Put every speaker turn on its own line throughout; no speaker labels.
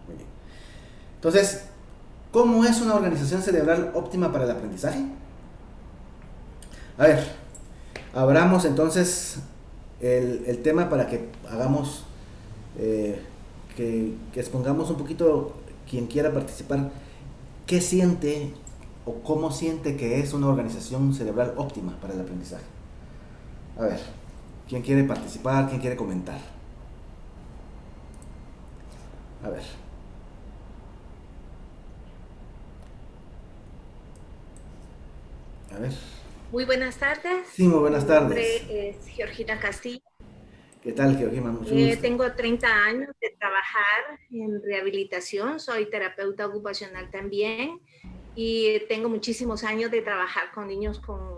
Muy bien. Entonces, ¿cómo es una organización cerebral óptima para el aprendizaje? A ver, abramos entonces el tema para que hagamos, eh, que expongamos un poquito quien quiera participar, qué siente o cómo siente que es una organización cerebral óptima para el aprendizaje. A ver, ¿quién quiere participar? ¿Quién quiere comentar? A ver, a ver.
Muy buenas
Sí,
tardes.
muy buenas
Mi
tardes.
nombre es Georgina Castillo.
¿Qué tal, Georgina? Mucho gusto.
Tengo 30 años de trabajar en rehabilitación. Soy terapeuta ocupacional también y tengo muchísimos años de trabajar con niños con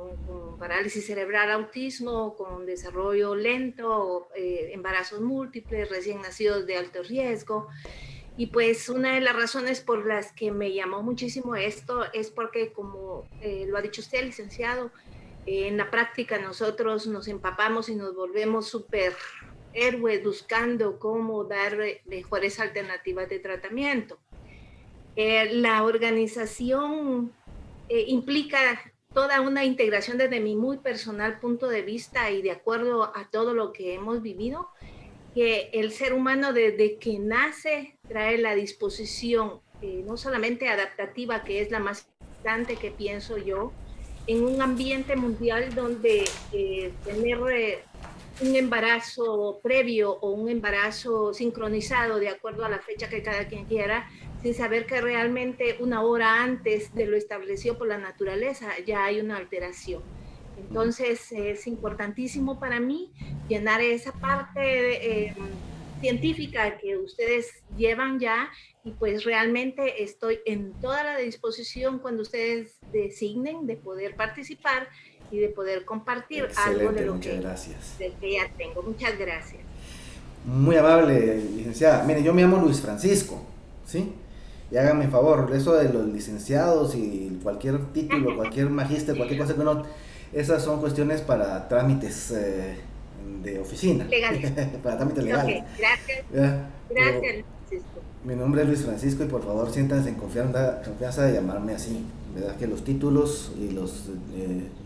parálisis cerebral, autismo, con desarrollo lento, embarazos múltiples, recién nacidos de alto riesgo. Y pues una de las razones por las que me llamó muchísimo esto es porque, como lo ha dicho usted, licenciado, en la práctica nosotros nos empapamos y nos volvemos súper héroes buscando cómo dar mejores alternativas de tratamiento. La organización implica toda una integración desde mi muy personal punto de vista y de acuerdo a todo lo que hemos vivido, que el ser humano desde que nace trae la disposición no solamente adaptativa, que es la más importante que pienso yo, en un ambiente mundial donde tener un embarazo previo o un embarazo sincronizado de acuerdo a la fecha que cada quien quiera, sin saber que realmente una hora antes de lo establecido por la naturaleza ya hay una alteración. Entonces es importantísimo para mí llenar esa parte científica que ustedes llevan ya y pues realmente estoy en toda la disposición cuando ustedes designen de poder participar y de poder compartir algo
Excelente, muchas gracias.
del que ya tengo. Muchas gracias.
Muy amable, licenciada. Mire, yo me llamo Luis Francisco, ¿sí? Y hágame favor, eso de los licenciados y cualquier título, cualquier magíster, cualquier cosa que uno... Esas son cuestiones para trámites de oficina,
Legales.
para trámites
Ok,
legales.
gracias.
¿Ya? Pero
Gracias, Francisco.
mi nombre es Luis Francisco y por favor siéntanse en confianza de llamarme así. ¿Verdad? Que los títulos y los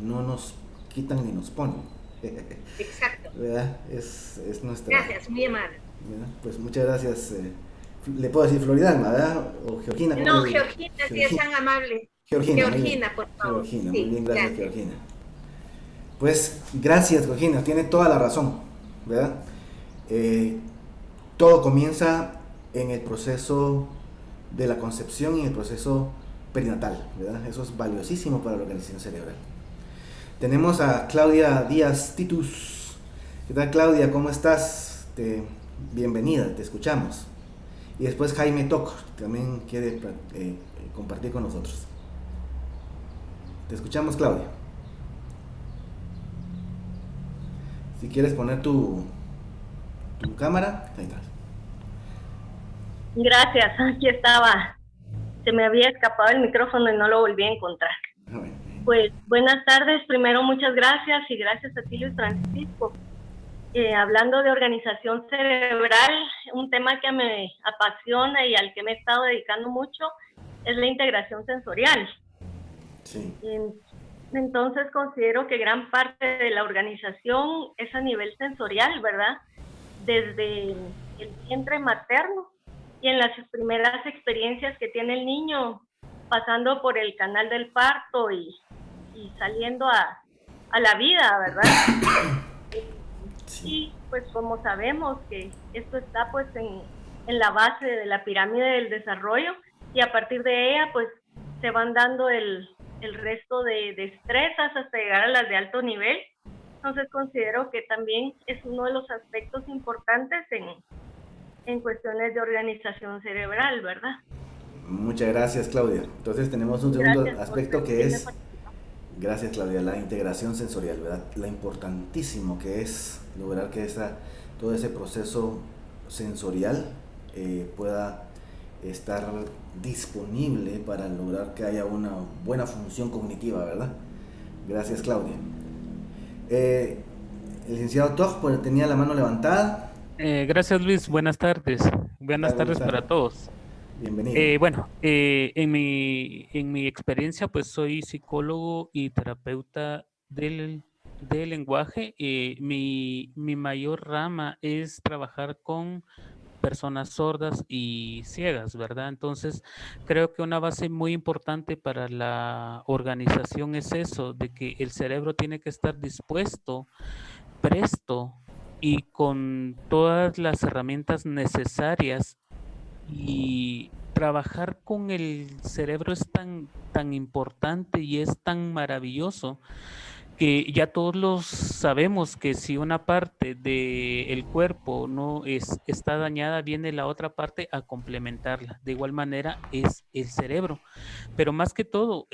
no nos quitan ni nos ponen.
Exacto.
¿Verdad? Es nuestra...
Gracias, muy amable.
¿verdad? Pues muchas gracias. Le puedo decir Floridalma, ¿verdad? O Georgina, ¿cómo
No,
le digo?
Georgina, si es
Georgina.
tan amable.
Georgina, muy bien.
Georgina, por favor.
Georgina, muy
Sí,
bien, gracias,
gracias.
Georgina. Pues gracias, Georgina, tiene toda la razón, ¿verdad? Eh, Todo comienza en el proceso de la concepción y en el proceso perinatal, ¿verdad? Eso es valiosísimo para la organización cerebral. Tenemos a Claudia Díaz Titus. ¿Qué tal, Claudia? ¿Cómo estás? Bienvenida, te escuchamos. Y después Jaime Toc también quiere compartir con nosotros. Te escuchamos, Claudia. Si quieres poner tu cámara, ahí estás.
Gracias, aquí estaba. Se me había escapado el micrófono y no lo volví a encontrar.
Ah, bueno.
Pues buenas tardes, primero muchas gracias y gracias a ti, Luis Francisco. Hablando de organización cerebral, un tema que me apasiona y al que me he estado dedicando mucho es la integración sensorial.
Sí.
Entonces considero que gran parte de la organización es a nivel sensorial, ¿verdad? Desde el vientre materno y en las primeras experiencias que tiene el niño, pasando por el canal del parto y saliendo a la vida, ¿verdad?
Sí.
Y pues como sabemos que esto está pues en la base de la pirámide del desarrollo y a partir de ella pues se van dando el resto de destrezas hasta llegar a las de alto nivel. Entonces considero que también es uno de los aspectos importantes en cuestiones de organización cerebral, ¿verdad?
Muchas gracias, Claudia. Entonces tenemos un segundo
Gracias por
aspecto que
permitirme
es,
participar.
gracias, Claudia, la integración sensorial, ¿verdad? La importantísimo que es lograr que todo ese proceso sensorial pueda estar disponible para lograr que haya una buena función cognitiva, ¿verdad? Gracias, Claudia. Eh, el licenciado Toj pues, tenía la mano levantada.
Gracias Luis, buenas tardes.
¿Qué
Buenas
tal? ¿Cómo
tardes
está?
para todos.
Bienvenido.
En mi experiencia, pues soy psicólogo y terapeuta del lenguaje. Mi mayor rama es trabajar con personas sordas y ciegas, ¿verdad? Entonces, creo que una base muy importante para la organización es eso, de que el cerebro tiene que estar dispuesto, presto y con todas las herramientas necesarias, y trabajar con el cerebro es tan importante y es tan maravilloso que ya todos los sabemos que si una parte del cuerpo no está dañada, viene la otra parte a complementarla. De igual manera es el cerebro. Pero más que todo,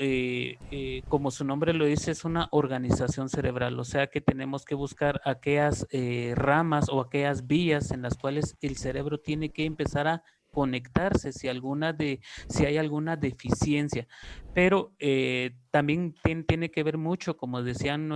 como su nombre lo dice, es una organización cerebral, o sea que tenemos que buscar aquellas ramas o aquellas vías en las cuales el cerebro tiene que empezar a conectarse si hay alguna deficiencia. Pero también tiene que ver mucho, como decían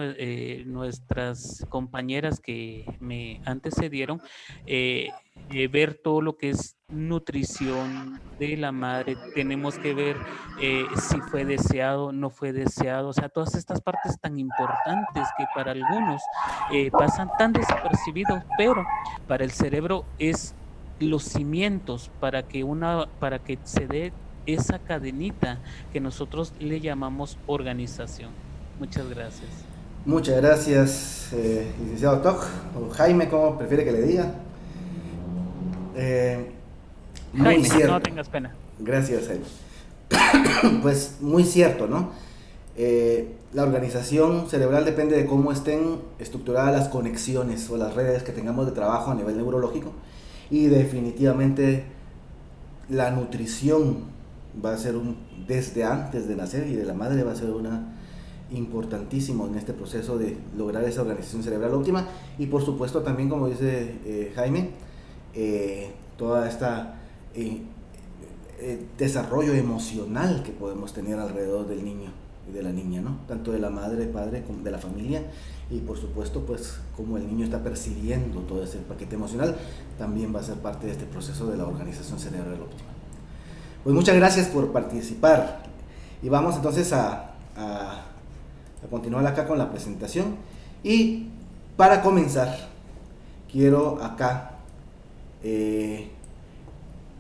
nuestras compañeras que me antecedieron, ver todo lo que es nutrición de la madre. Tenemos que ver si fue deseado, no fue deseado, o sea, todas estas partes tan importantes que para algunos pasan tan desapercibidos, pero para el cerebro es los cimientos para que se dé esa cadenita que nosotros le llamamos organización. Muchas gracias.
Muchas gracias, licenciado Toc, o Jaime, como prefiere que le diga. Eh, Muy
Jaime, no
cierto.
tengas pena.
Gracias, Jaime. Pues muy cierto, ¿no? La organización cerebral depende de cómo estén estructuradas las conexiones o las redes que tengamos de trabajo a nivel neurológico, y definitivamente la nutrición va a ser desde antes de nacer y de la madre va a ser una importantísimo en este proceso de lograr esa organización cerebral óptima, y por supuesto también, como dice Jaime, toda esta desarrollo emocional que podemos tener alrededor del niño y de la niña, ¿no? Tanto de la madre, padre, como de la familia, y por supuesto pues como el niño está percibiendo todo ese paquete emocional, también va a ser parte de este proceso de la organización cerebral óptima. Pues muchas gracias por participar, y vamos entonces a continuar acá con la presentación. Y para comenzar quiero acá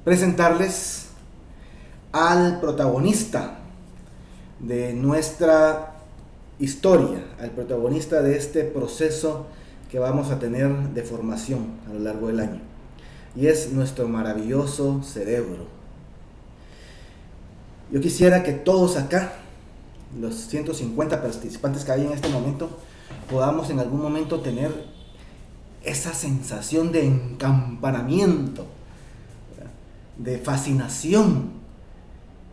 presentarles al protagonista de nuestra historia, al protagonista de este proceso que vamos a tener de formación a lo largo del año, y es nuestro maravilloso cerebro. Yo quisiera que todos acá, los 150 participantes que hay en este momento, podamos en algún momento tener esa sensación de encampanamiento, de fascinación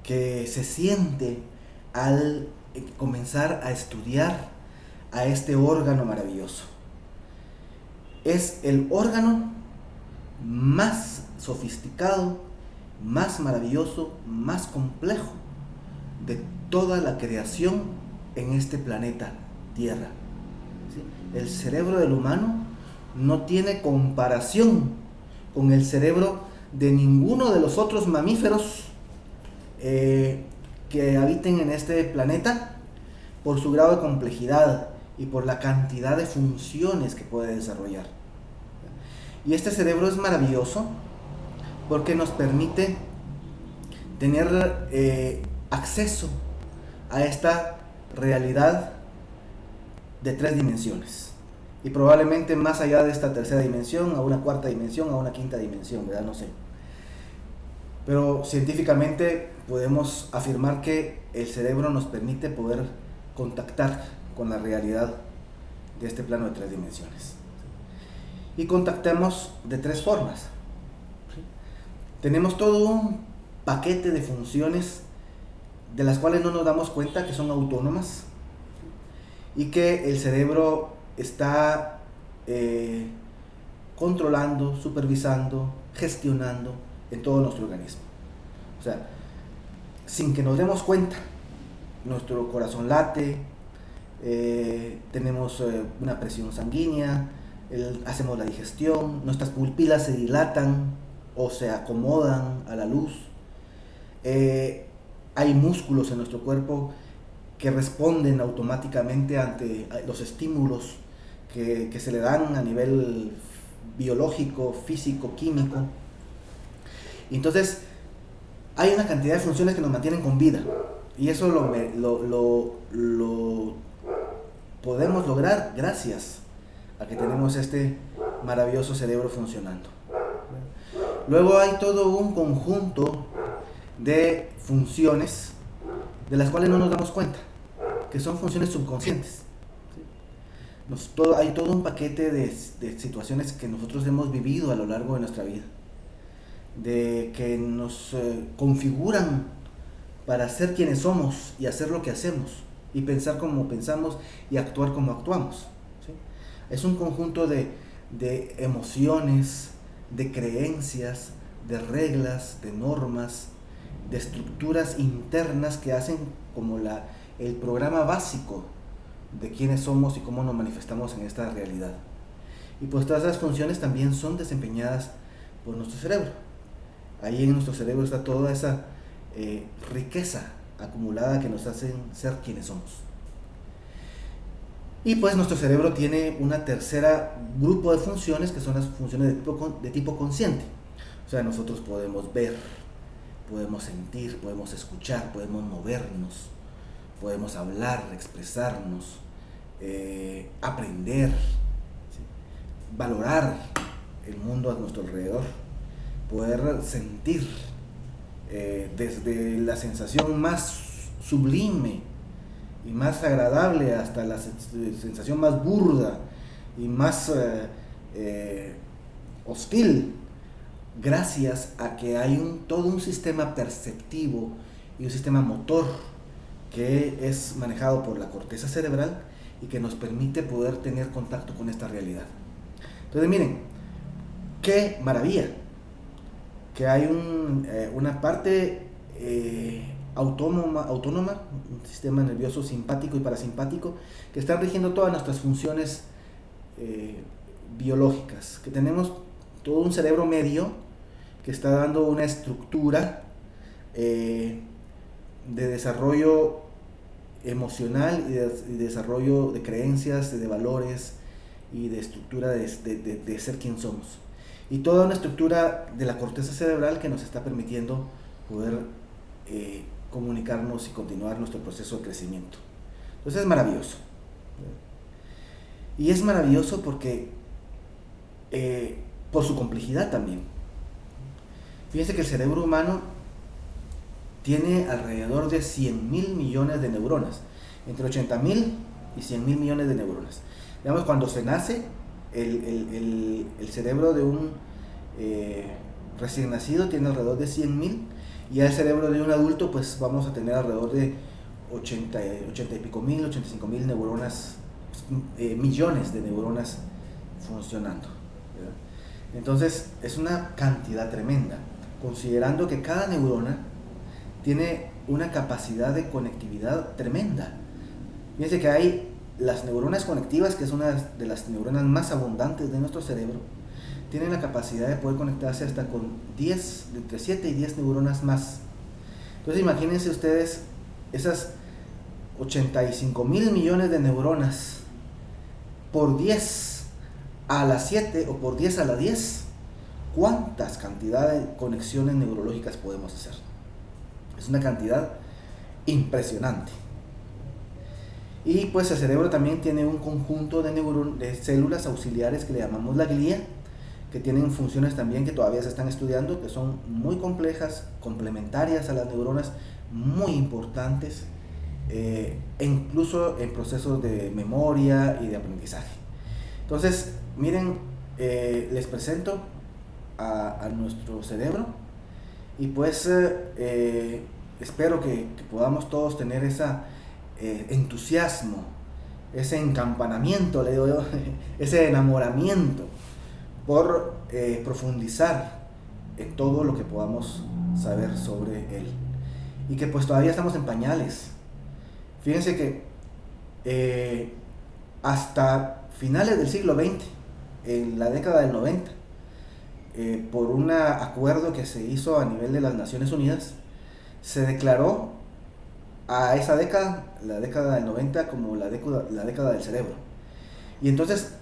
que se siente al comenzar a estudiar a este órgano maravilloso. Es el órgano más sofisticado, más maravilloso, más complejo de toda la creación en este planeta Tierra. ¿Sí? El cerebro del humano no tiene comparación con el cerebro de ninguno de los otros mamíferos que habiten en este planeta, por su grado de complejidad y por la cantidad de funciones que puede desarrollar. Y este cerebro es maravilloso porque nos permite tener acceso a esta realidad de 3 dimensiones, y probablemente más allá de esta tercera dimensión, a una cuarta dimensión, a una quinta dimensión, ¿verdad? No sé. Pero científicamente podemos afirmar que el cerebro nos permite poder contactar con la realidad de este plano de 3 dimensiones. Y contactamos de 3 formas. ¿Sí? Tenemos todo un paquete de funciones de las cuales no nos damos cuenta que son autónomas, y que el cerebro está controlando, supervisando, gestionando en todo nuestro organismo. O sea, sin que nos demos cuenta, nuestro corazón late, tenemos una presión sanguínea, hacemos la digestión, nuestras pupilas se dilatan o se acomodan a la luz, hay músculos en nuestro cuerpo que responden automáticamente ante los estímulos que se le dan a nivel biológico, físico, químico. Y entonces hay una cantidad de funciones que nos mantienen con vida, y eso lo podemos lograr gracias a que tenemos este maravilloso cerebro funcionando. Luego hay todo un conjunto de funciones de las cuales no nos damos cuenta, que son funciones subconscientes. Hay todo un paquete de situaciones que nosotros hemos vivido a lo largo de nuestra vida, de que nos configuran para ser quienes somos y hacer lo que hacemos, y pensar como pensamos y actuar como actuamos, ¿sí? Es un conjunto de emociones, de creencias, de reglas, de normas, de estructuras internas que hacen como el programa básico de quiénes somos y cómo nos manifestamos en esta realidad. Y pues todas esas funciones también son desempeñadas por nuestro cerebro. Ahí en nuestro cerebro está toda esa riqueza acumulada que nos hacen ser quienes somos. Y pues nuestro cerebro tiene una tercera grupo de funciones, que son las funciones de tipo consciente. O sea, nosotros podemos ver, podemos sentir, podemos escuchar, podemos movernos, podemos hablar, expresarnos, aprender, ¿sí? Valorar el mundo a nuestro alrededor, poder sentir desde la sensación más sublime y más agradable hasta la sensación más burda y más hostil, gracias a que hay todo un sistema perceptivo y un sistema motor que es manejado por la corteza cerebral y que nos permite poder tener contacto con esta realidad. Entonces miren, qué maravilla que hay una parte autónoma, un sistema nervioso simpático y parasimpático, que están rigiendo todas nuestras funciones biológicas, que tenemos todo un cerebro medio que está dando una estructura de desarrollo emocional y de desarrollo de creencias, de valores y de estructura de ser quien somos, y toda una estructura de la corteza cerebral que nos está permitiendo poder comunicarnos y continuar nuestro proceso de crecimiento. Entonces es maravilloso, y es maravilloso porque por su complejidad también. Fíjense que el cerebro humano tiene alrededor de 100.000 millones de neuronas, entre 80.000 y 100.000 millones de neuronas. Digamos, cuando se nace, el cerebro de un recién nacido tiene alrededor de 100.000, y el cerebro de un adulto pues vamos a tener alrededor de 80 y pico mil, 85.000 neuronas, millones de neuronas funcionando, ¿verdad? Entonces es una cantidad tremenda, considerando que cada neurona tiene una capacidad de conectividad tremenda. Fíjense que hay las neuronas conectivas, que es una de las neuronas más abundantes de nuestro cerebro, tienen la capacidad de poder conectarse hasta con entre 7 y 10 neuronas más. Entonces imagínense ustedes esas 85.000 millones de neuronas por 10 a la 7 o por 10 a la 10, ¿cuántas cantidades de conexiones neurológicas podemos hacer? Es una cantidad impresionante. Y pues el cerebro también tiene un conjunto de células auxiliares que le llamamos la glía, que tienen funciones también que todavía se están estudiando, que son muy complejas, complementarias a las neuronas, muy importantes, e incluso en procesos de memoria y de aprendizaje. Entonces, miren, les presento a nuestro cerebro, y pues espero que podamos todos tener ese entusiasmo, ese encampanamiento, le digo yo, ese enamoramiento por profundizar en todo lo que podamos saber sobre él, y que pues todavía estamos en pañales. Fíjense que hasta finales del siglo XX, en la década del 90, por un acuerdo que se hizo a nivel de las Naciones Unidas, se declaró a esa década, la década del 90, como la década del cerebro. Y entonces,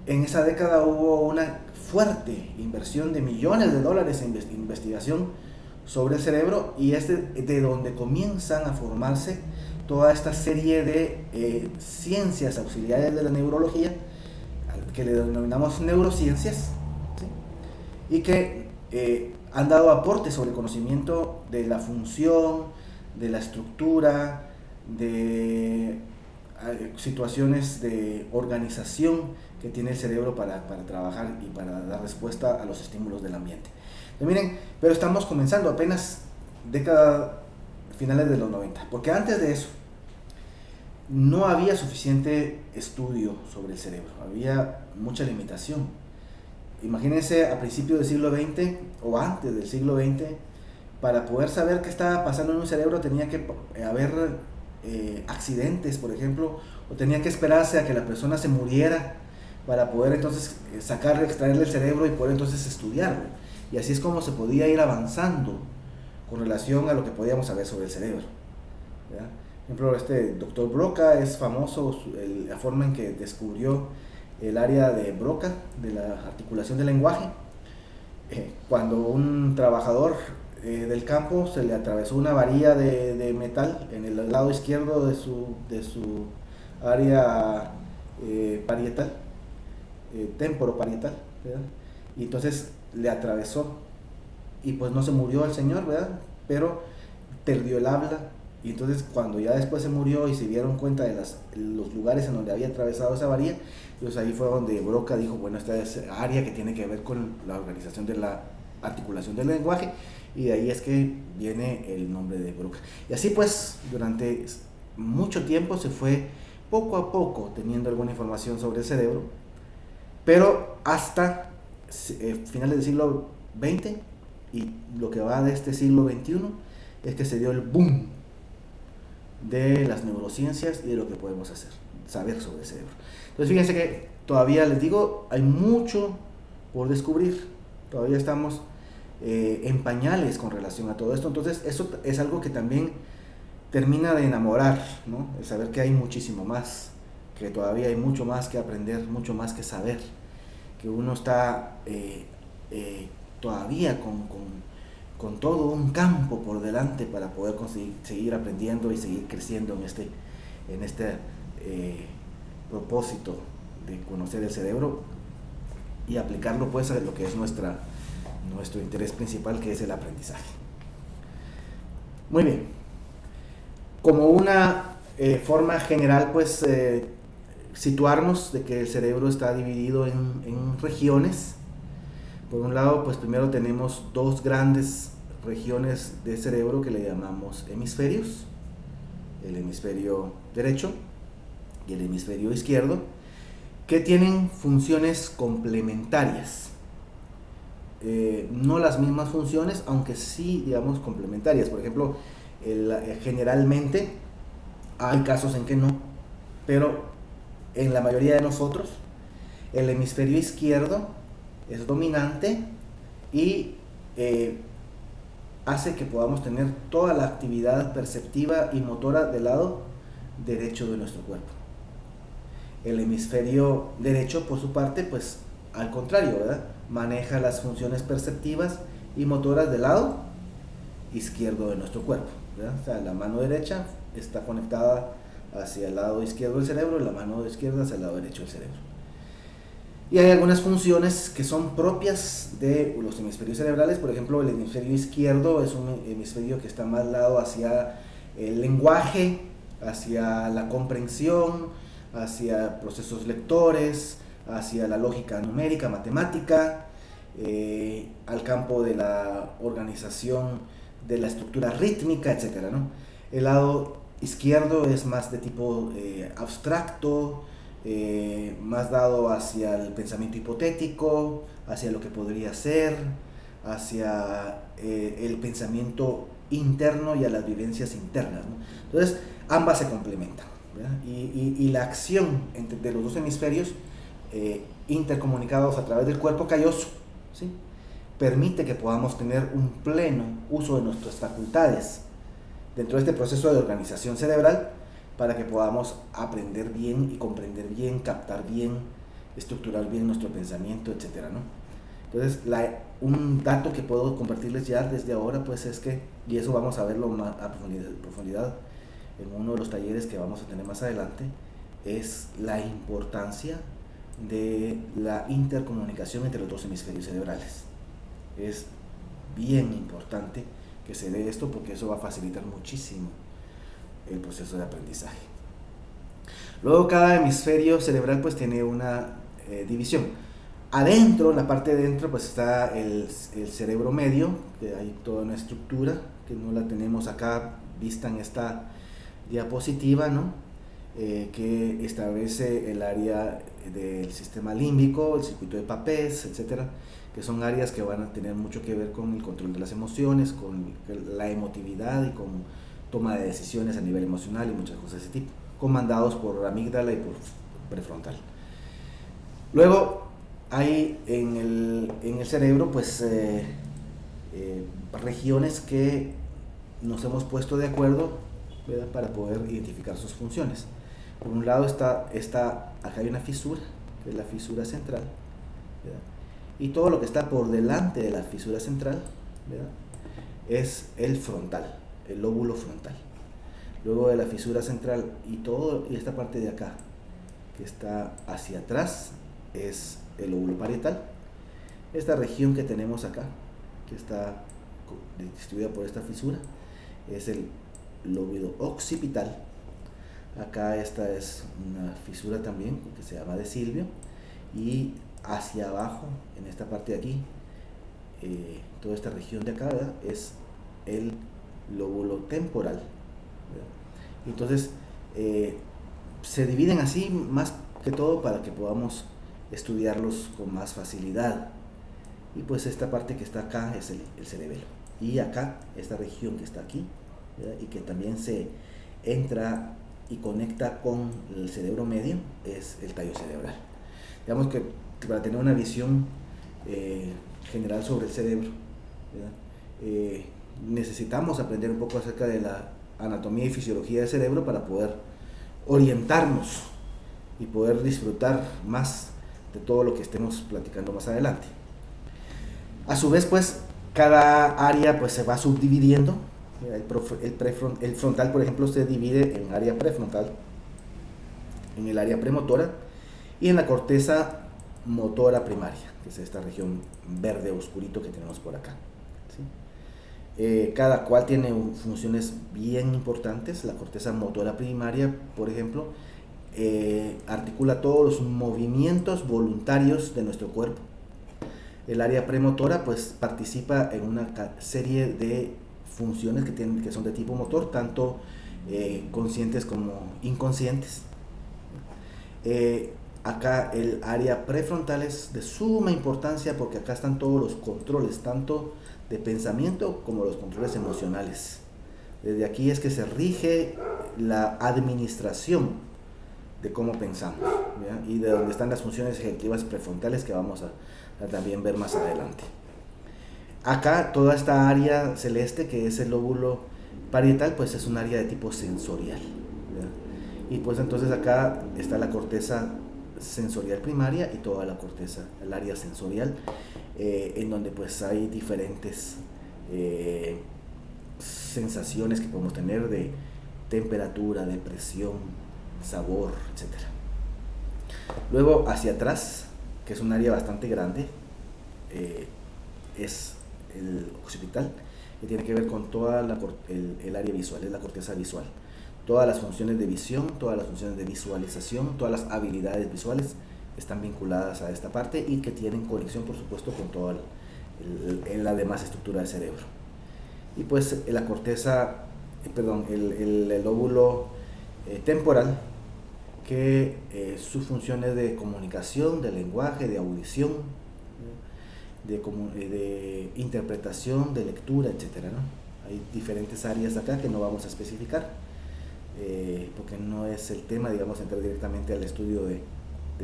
en esa década hubo una fuerte inversión de millones de dólares en investigación sobre el cerebro, y es de donde comienzan a formarse toda esta serie de ciencias auxiliares de la neurología, que le denominamos neurociencias, ¿sí? Y que han dado aportes sobre el conocimiento de la función, de la estructura, de situaciones de organización que tiene el cerebro para trabajar y para dar respuesta a los estímulos del ambiente. Entonces, miren, pero estamos comenzando apenas finales de los 90, porque antes de eso no había suficiente estudio sobre el cerebro, había mucha limitación. Imagínense a principios del siglo XX o antes del siglo XX, para poder saber qué estaba pasando en un cerebro tenía que haber accidentes, por ejemplo, o tenía que esperarse a que la persona se muriera para poder entonces extraerle el cerebro y poder entonces estudiarlo. Y así es como se podía ir avanzando con relación a lo que podíamos saber sobre el cerebro, ¿verdad? Por ejemplo, este doctor Broca es famoso, la forma en que descubrió el área de Broca, de la articulación del lenguaje. Cuando un trabajador del campo se le atravesó una varilla de metal en el lado izquierdo de su área parietal, temporoparietal, ¿verdad? Y entonces le atravesó, y pues no se murió el señor, ¿verdad? Pero perdió el habla. Y entonces cuando ya después se murió y se dieron cuenta de los lugares en donde había atravesado esa varilla, pues ahí fue donde Broca dijo, bueno, esta es área que tiene que ver con la organización de la articulación del lenguaje, y de ahí es que viene el nombre de Broca. Y así pues durante mucho tiempo se fue poco a poco teniendo alguna información sobre el cerebro, pero hasta finales del siglo XX y lo que va de este siglo XXI es que se dio el boom de las neurociencias y de lo que podemos saber sobre el cerebro. Entonces fíjense que todavía les digo, hay mucho por descubrir, todavía estamos en pañales con relación a todo esto. Entonces eso es algo que también termina de enamorar, ¿no? El saber que hay muchísimo más, que todavía hay mucho más que aprender, mucho más que saber, que uno está todavía con todo un campo por delante para poder seguir aprendiendo y seguir creciendo en este propósito de conocer el cerebro y aplicarlo pues a lo que es nuestro interés principal, que es el aprendizaje. Muy bien, como una forma general, pues situarnos de que el cerebro está dividido en regiones. Por un lado, pues primero tenemos dos grandes regiones de cerebro que le llamamos hemisferios, el hemisferio derecho y el hemisferio izquierdo, que tienen funciones complementarias. No las mismas funciones, aunque sí, digamos, complementarias. Por ejemplo, generalmente hay casos en que no, pero en la mayoría de nosotros el hemisferio izquierdo es dominante y hace que podamos tener toda la actividad perceptiva y motora del lado derecho de nuestro cuerpo. El hemisferio derecho, por su parte, pues al contrario, ¿verdad? Maneja las funciones perceptivas y motoras del lado izquierdo de nuestro cuerpo, ¿verdad? O sea, la mano derecha está conectada hacia el lado izquierdo del cerebro y la mano izquierda hacia el lado derecho del cerebro. Y hay algunas funciones que son propias de los hemisferios cerebrales. Por ejemplo, el hemisferio izquierdo es un hemisferio que está más dado hacia el lenguaje, hacia la comprensión, hacia procesos lectores, hacia la lógica numérica, matemática, al campo de la organización de la estructura rítmica, etc., ¿no? El lado izquierdo es más de tipo abstracto, más dado hacia el pensamiento hipotético, hacia lo que podría ser, hacia el pensamiento interno y a las vivencias internas, ¿no? Entonces, ambas se complementan, ¿verdad? Y la acción de los dos hemisferios intercomunicados a través del cuerpo calloso, ¿sí? permite que podamos tener un pleno uso de nuestras facultades dentro de este proceso de organización cerebral, para que podamos aprender bien y comprender bien, captar bien, estructurar bien nuestro pensamiento, etcétera, ¿no? Entonces, un dato que puedo compartirles ya desde ahora, pues es que, y eso vamos a verlo más a profundidad en uno de los talleres que vamos a tener más adelante, es la importancia de la intercomunicación entre los dos hemisferios cerebrales. Es bien importante que se dé esto, porque eso va a facilitar muchísimo el proceso de aprendizaje. Luego, cada hemisferio cerebral pues tiene una división. Adentro, en la parte de dentro, pues está el cerebro medio, que hay toda una estructura que no la tenemos acá vista en esta diapositiva, ¿no? Que establece el área del sistema límbico, el circuito de Papez, etcétera, que son áreas que van a tener mucho que ver con el control de las emociones, con la emotividad y con toma de decisiones a nivel emocional y muchas cosas de ese tipo, comandados por amígdala y por prefrontal. Luego hay en el cerebro pues regiones que nos hemos puesto de acuerdo, ¿verdad?, para poder identificar sus funciones. Por un lado acá hay una fisura, que es la fisura central, ¿verdad?, y todo lo que está por delante de la fisura central, ¿verdad?, es el frontal, el lóbulo frontal. Luego de la fisura central y esta parte de acá que está hacia atrás es el lóbulo parietal. Esta región que tenemos acá, que está distribuida por esta fisura, es el lóbulo occipital. Acá esta es una fisura también que se llama de Silvio, y hacia abajo, en esta parte de aquí, toda esta región de acá, ¿verdad?, es el lóbulo temporal, ¿verdad? Entonces se dividen así más que todo para que podamos estudiarlos con más facilidad. Y pues esta parte que está acá es el cerebelo, y acá esta región que está aquí, ¿verdad?, y que también se entra y conecta con el cerebro medio, es el tallo cerebral. Digamos que para tener una visión general sobre el cerebro, ¿verdad?, necesitamos aprender un poco acerca de la anatomía y fisiología del cerebro para poder orientarnos y poder disfrutar más de todo lo que estemos platicando más adelante. A su vez, pues, cada área pues se va subdividiendo. El frontal, por ejemplo, se divide en área prefrontal, en el área premotora y en la corteza motora primaria, que es esta región verde oscurito que tenemos por acá, ¿sí? Cada cual tiene funciones bien importantes. La corteza motora primaria, por ejemplo, articula todos los movimientos voluntarios de nuestro cuerpo. El área premotora pues participa en una serie de funciones que son de tipo motor, tanto conscientes como inconscientes. Acá el área prefrontal es de suma importancia, porque acá están todos los controles, tanto de pensamiento como los controles emocionales. Desde aquí es que se rige la administración de cómo pensamos, ¿ya?, y de donde están las funciones ejecutivas prefrontales, que vamos a también ver más adelante. Acá toda esta área celeste, que es el lóbulo parietal, pues es un área de tipo sensorial, ¿ya?, y pues entonces acá está la corteza sensorial primaria y toda la corteza, el área sensorial, en donde pues hay diferentes sensaciones que podemos tener de temperatura, de presión, sabor, etc. Luego hacia atrás, que es un área bastante grande, es el occipital, que tiene que ver con toda el área visual, es la corteza visual. Todas las funciones de visión, todas las funciones de visualización, todas las habilidades visuales están vinculadas a esta parte, y que tienen conexión, por supuesto, con toda la demás estructura del cerebro. Y pues la corteza, el lóbulo temporal, que sus funciones de comunicación, de lenguaje, de audición, de interpretación, de lectura, etcétera, ¿no? Hay diferentes áreas acá que no vamos a especificar, porque no es el tema, digamos, entrar directamente al estudio de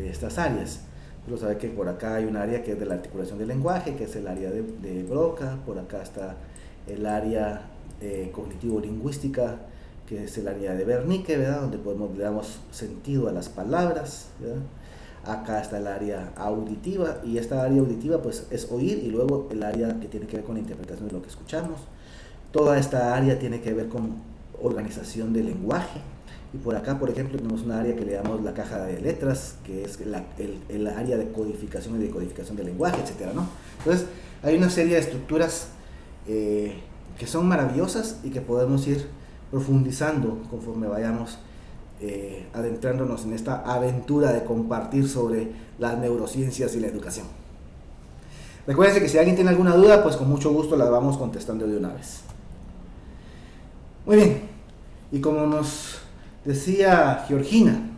estas áreas. Pero sabe que por acá hay un área que es de la articulación del lenguaje, que es el área de Broca. Por acá está el área cognitivo-lingüística, que es el área de Wernicke, ¿verdad? Donde le damos sentido a las palabras, ¿verdad? Acá está el área auditiva, y esta área auditiva pues es oír, y luego el área que tiene que ver con la interpretación de lo que escuchamos. Toda esta área tiene que ver con organización del lenguaje. Y por acá, por ejemplo, tenemos una área que le llamamos la caja de letras, que es el área de codificación y decodificación del lenguaje, etcétera, ¿no? Entonces, hay una serie de estructuras que son maravillosas y que podemos ir profundizando conforme vayamos adentrándonos en esta aventura de compartir sobre las neurociencias y la educación. Recuerden que si alguien tiene alguna duda, pues con mucho gusto la vamos contestando de una vez. Muy bien, y como nos decía Georgina,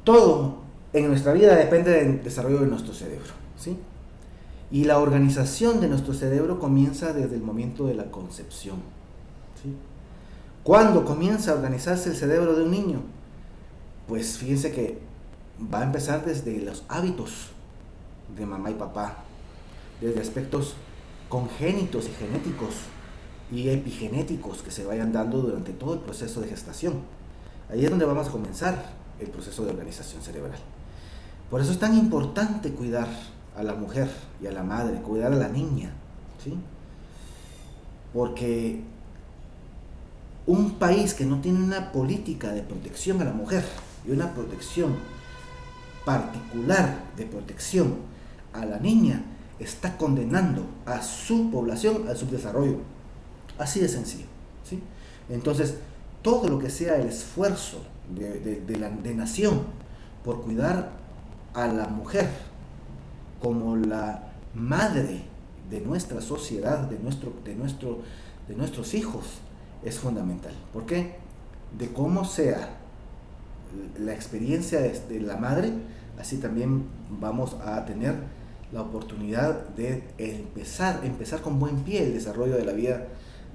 todo en nuestra vida depende del desarrollo de nuestro cerebro, ¿sí? Y la organización de nuestro cerebro comienza desde el momento de la concepción, ¿sí? ¿Cuándo comienza a organizarse el cerebro de un niño? Pues fíjense que va a empezar desde los hábitos de mamá y papá, desde aspectos congénitos y genéticos y epigenéticos que se vayan dando durante todo el proceso de gestación. Ahí es donde vamos a comenzar el proceso de organización cerebral. Por eso es tan importante cuidar a la mujer y a la madre, cuidar a la niña, ¿sí? Porque un país que no tiene una política de protección a la mujer y una protección particular de protección a la niña está condenando a su población al subdesarrollo. Así de sencillo, ¿sí? Entonces, todo lo que sea el esfuerzo de nación por cuidar a la mujer como la madre de nuestra sociedad, de nuestros hijos, es fundamental. ¿Por qué? De cómo sea la experiencia de la madre, así también vamos a tener la oportunidad de empezar con buen pie el desarrollo de la vida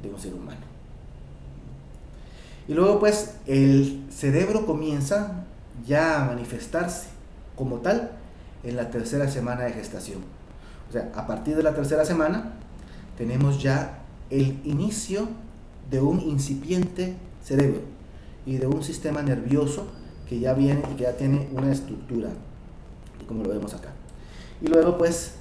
de un ser humano. Y luego pues el cerebro comienza ya a manifestarse como tal en la tercera semana de gestación. O sea, a partir de la tercera semana tenemos ya el inicio de un incipiente cerebro y de un sistema nervioso que ya viene y que ya tiene una estructura, como lo vemos acá. Y luego pues,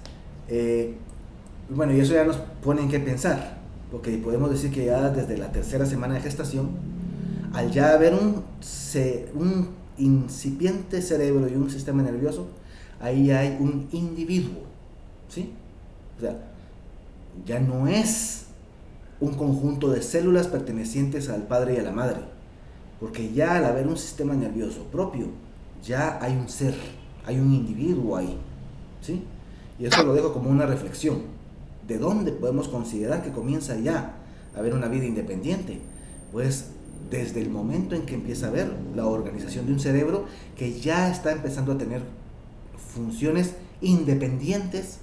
bueno, y eso ya nos pone en qué pensar, porque podemos decir que ya desde la tercera semana de gestación, al ya haber un incipiente cerebro y un sistema nervioso, ahí ya hay un individuo, ¿sí? O sea, ya no es un conjunto de células pertenecientes al padre y a la madre, porque ya al haber un sistema nervioso propio, ya hay un ser, hay un individuo ahí, ¿sí? Y eso lo dejo como una reflexión. ¿De dónde podemos considerar que comienza ya a haber una vida independiente? Pues desde el momento en que empieza a haber la organización de un cerebro que ya está empezando a tener funciones independientes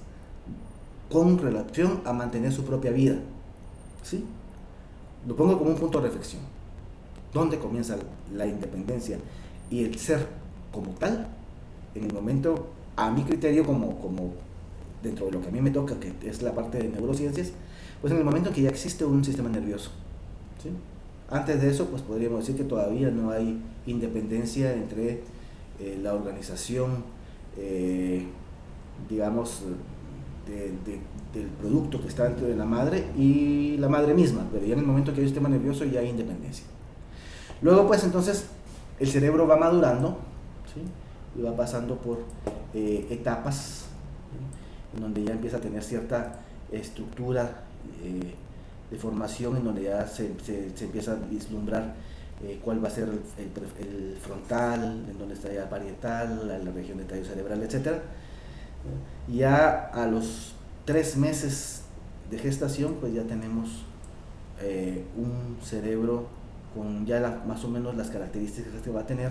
con relación a mantener su propia vida, ¿sí? Lo pongo como un punto de reflexión. ¿Dónde comienza la independencia y el ser como tal? En el momento, a mi criterio, como dentro de lo que a mí me toca, que es la parte de neurociencias, pues en el momento en que ya existe un sistema nervioso, ¿sí? Antes de eso, pues podríamos decir que todavía no hay independencia entre la organización, digamos, del producto que está dentro de la madre y la madre misma, pero ya en el momento que hay un sistema nervioso ya hay independencia. Luego pues entonces el cerebro va madurando, ¿sí? Y va pasando por etapas, ¿sí? En donde ya empieza a tener cierta estructura de formación, en donde ya se empieza a vislumbrar cuál va a ser el frontal, en donde está ya el parietal, la región de tallo cerebral, etc. Ya a los 3 meses de gestación pues ya tenemos un cerebro con ya más o menos las características que va a tener.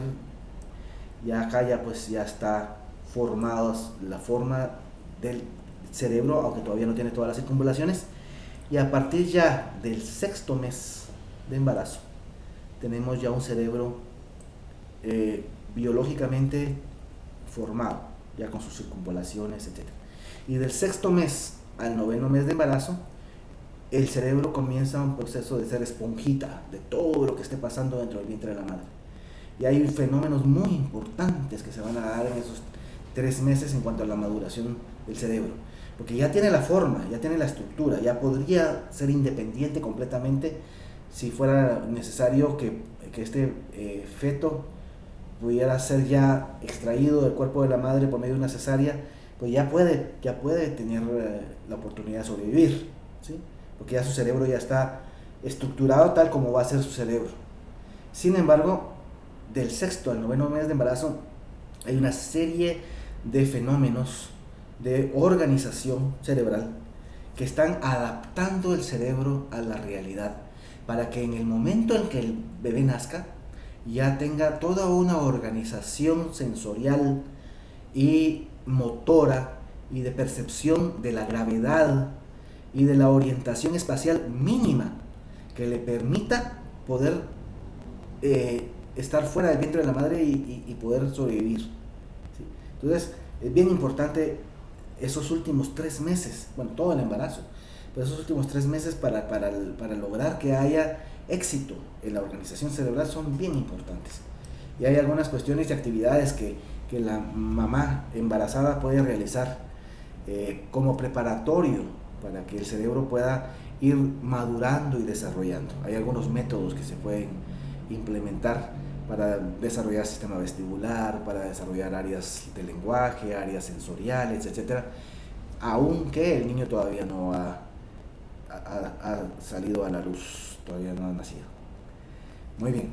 Ya acá ya pues ya está formados la forma del cerebro, aunque todavía no tiene todas las circunvalaciones. Y a partir ya del 6º mes de embarazo tenemos ya un cerebro biológicamente formado, ya con sus circunvalaciones, etc. Y del 6º mes al 9º mes de embarazo, el cerebro comienza un proceso de ser esponjita de todo lo que esté pasando dentro del vientre de la madre. Y hay fenómenos muy importantes que se van a dar en esos 3 meses en cuanto a la maduración del cerebro. Porque ya tiene la forma, ya tiene la estructura, ya podría ser independiente completamente si fuera necesario que este feto pudiera ser ya extraído del cuerpo de la madre por medio de una cesárea, pues ya puede tener la oportunidad de sobrevivir, ¿sí? Porque ya su cerebro ya está estructurado tal como va a ser su cerebro. Sin embargo, del 6º al 9º mes de embarazo hay una serie de fenómenos de organización cerebral que están adaptando el cerebro a la realidad para que en el momento en que el bebé nazca ya tenga toda una organización sensorial y motora y de percepción de la gravedad y de la orientación espacial mínima que le permita poder estar fuera del vientre de la madre y poder sobrevivir, ¿sí? Entonces es bien importante esos últimos 3 meses, bueno, todo el embarazo, pero esos últimos 3 meses para lograr que haya éxito en la organización cerebral son bien importantes. Y hay algunas cuestiones y actividades que la mamá embarazada puede realizar como preparatorio para que el cerebro pueda ir madurando y desarrollando. Hay algunos métodos que se pueden implementar para desarrollar sistema vestibular, para desarrollar áreas de lenguaje, áreas sensoriales, etc. Aunque el niño todavía no ha salido a la luz, todavía no ha nacido. Muy bien.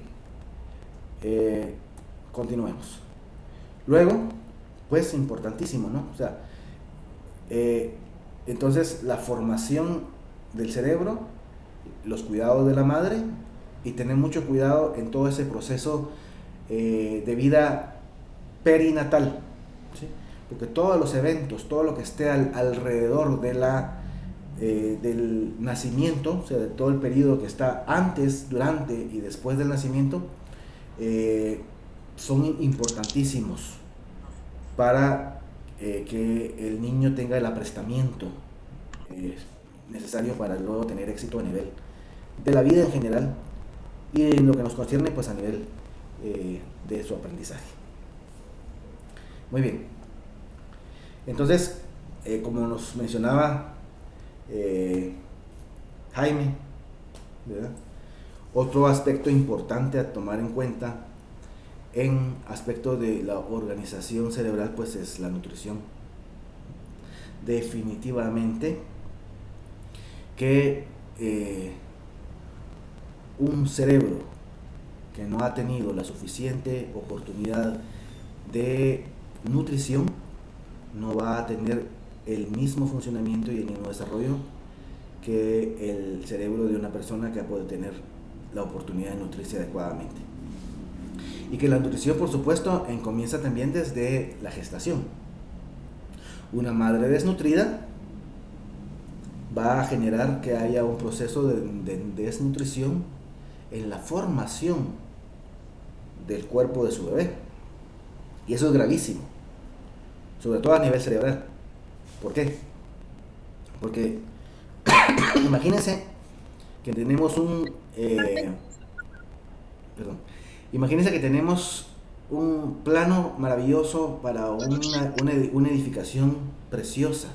Continuemos. Luego, pues importantísimo, ¿no? O sea, entonces la formación del cerebro, los cuidados de la madre y tener mucho cuidado en todo ese proceso de vida perinatal, ¿sí? Porque todos los eventos, todo lo que esté alrededor de del nacimiento, o sea, de todo el periodo que está antes, durante y después del nacimiento, son importantísimos para que el niño tenga el aprestamiento necesario para luego tener éxito a nivel de la vida en general y en lo que nos concierne pues a nivel de su aprendizaje. Muy bien, entonces como nos mencionaba Jaime, ¿verdad? Otro aspecto importante a tomar en cuenta en aspecto de la organización cerebral pues es la nutrición. Definitivamente que un cerebro que no ha tenido la suficiente oportunidad de nutrición no va a tener el mismo funcionamiento y el mismo desarrollo que el cerebro de una persona que puede tener la oportunidad de nutrirse adecuadamente. Y que la nutrición, por supuesto, comienza también desde la gestación. Una madre desnutrida va a generar que haya un proceso de desnutrición en la formación del cuerpo de su bebé. Y eso es gravísimo, sobre todo a nivel cerebral. ¿Por qué? Porque imagínense que tenemos imagínense que tenemos un plano maravilloso para una edificación preciosa,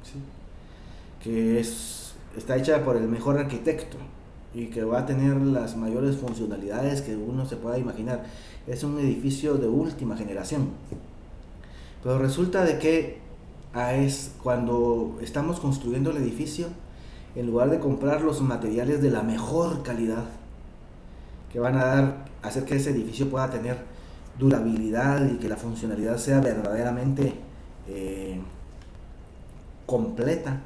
¿sí? Que está hecha por el mejor arquitecto y que va a tener las mayores funcionalidades que uno se pueda imaginar. Es un edificio de última generación, pero resulta de que cuando estamos construyendo el edificio, en lugar de comprar los materiales de la mejor calidad que van a hacer que ese edificio pueda tener durabilidad y que la funcionalidad sea verdaderamente completa,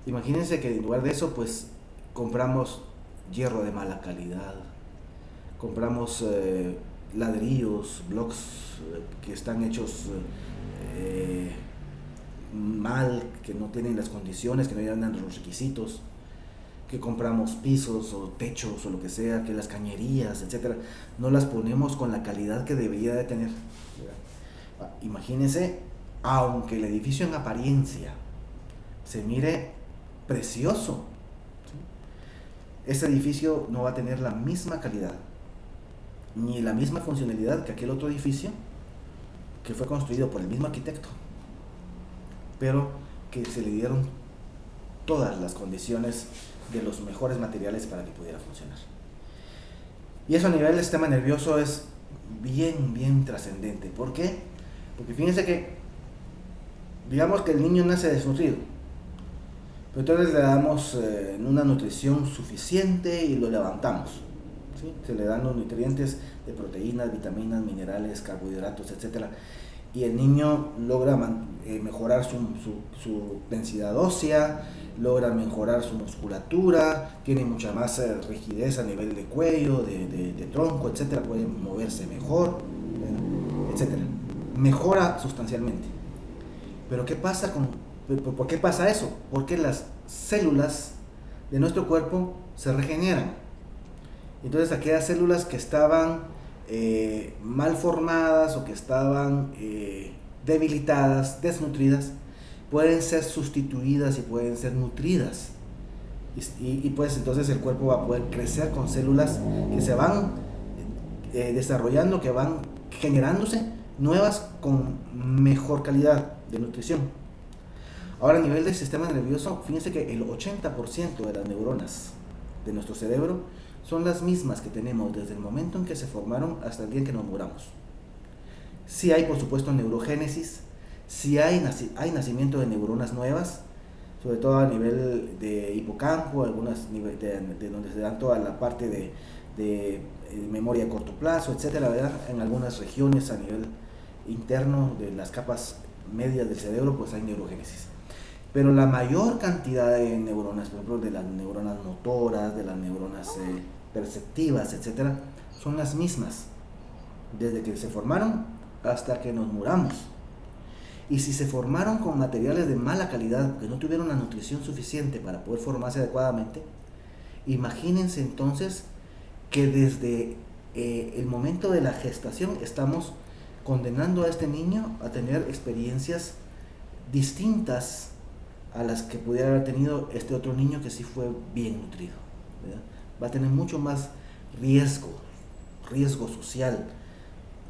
imagínense que en lugar de eso pues compramos hierro de mala calidad, compramos ladrillos, blocks que están hechos mal, que no tienen las condiciones, que no llenan los requisitos, que compramos pisos o techos o lo que sea, que las cañerías, etcétera, no las ponemos con la calidad que debería de tener, ¿verdad? Imagínense, aunque el edificio en apariencia se mire precioso, ¿sí? Ese edificio no va a tener la misma calidad ni la misma funcionalidad que aquel otro edificio que fue construido por el mismo arquitecto, pero que se le dieron todas las condiciones de los mejores materiales para que pudiera funcionar. Y eso a nivel del sistema nervioso es bien trascendente. ¿Por qué? Porque fíjense que, digamos que el niño nace desnutrido, pero entonces le damos una nutrición suficiente y lo levantamos, ¿sí? Se le dan los nutrientes de proteínas, vitaminas, minerales, carbohidratos, etcétera, y el niño logra mejorar su densidad ósea, logra mejorar su musculatura, tiene mucha más rigidez a nivel de cuello, de tronco, etcétera, puede moverse mejor, etcétera. Mejora sustancialmente. Pero ¿qué pasa por qué pasa eso? Porque las células de nuestro cuerpo se regeneran. Entonces aquellas células que estaban mal formadas o que estaban debilitadas, desnutridas, pueden ser sustituidas y pueden ser nutridas. Y pues entonces el cuerpo va a poder crecer con células que se van desarrollando, que van generándose nuevas con mejor calidad de nutrición. Ahora, a nivel del sistema nervioso, fíjense que el 80% de las neuronas de nuestro cerebro son las mismas que tenemos desde el momento en que se formaron hasta el día en que nos muramos. Sí hay, por supuesto, neurogénesis, sí hay nacimiento de neuronas nuevas, sobre todo a nivel de hipocampo, algunas de donde se dan toda la parte de memoria a corto plazo, etcétera, ¿verdad? En algunas regiones a nivel interno de las capas medias del cerebro, pues hay neurogénesis. Pero la mayor cantidad de neuronas, por ejemplo, de las neuronas motoras, de las neuronas perceptivas, etcétera, son las mismas desde que se formaron hasta que nos muramos. Y si se formaron con materiales de mala calidad, que no tuvieron la nutrición suficiente para poder formarse adecuadamente, imagínense entonces que desde el momento de la gestación estamos condenando a este niño a tener experiencias distintas a las que pudiera haber tenido este otro niño que sí fue bien nutrido, ¿verdad? Va a tener mucho más riesgo social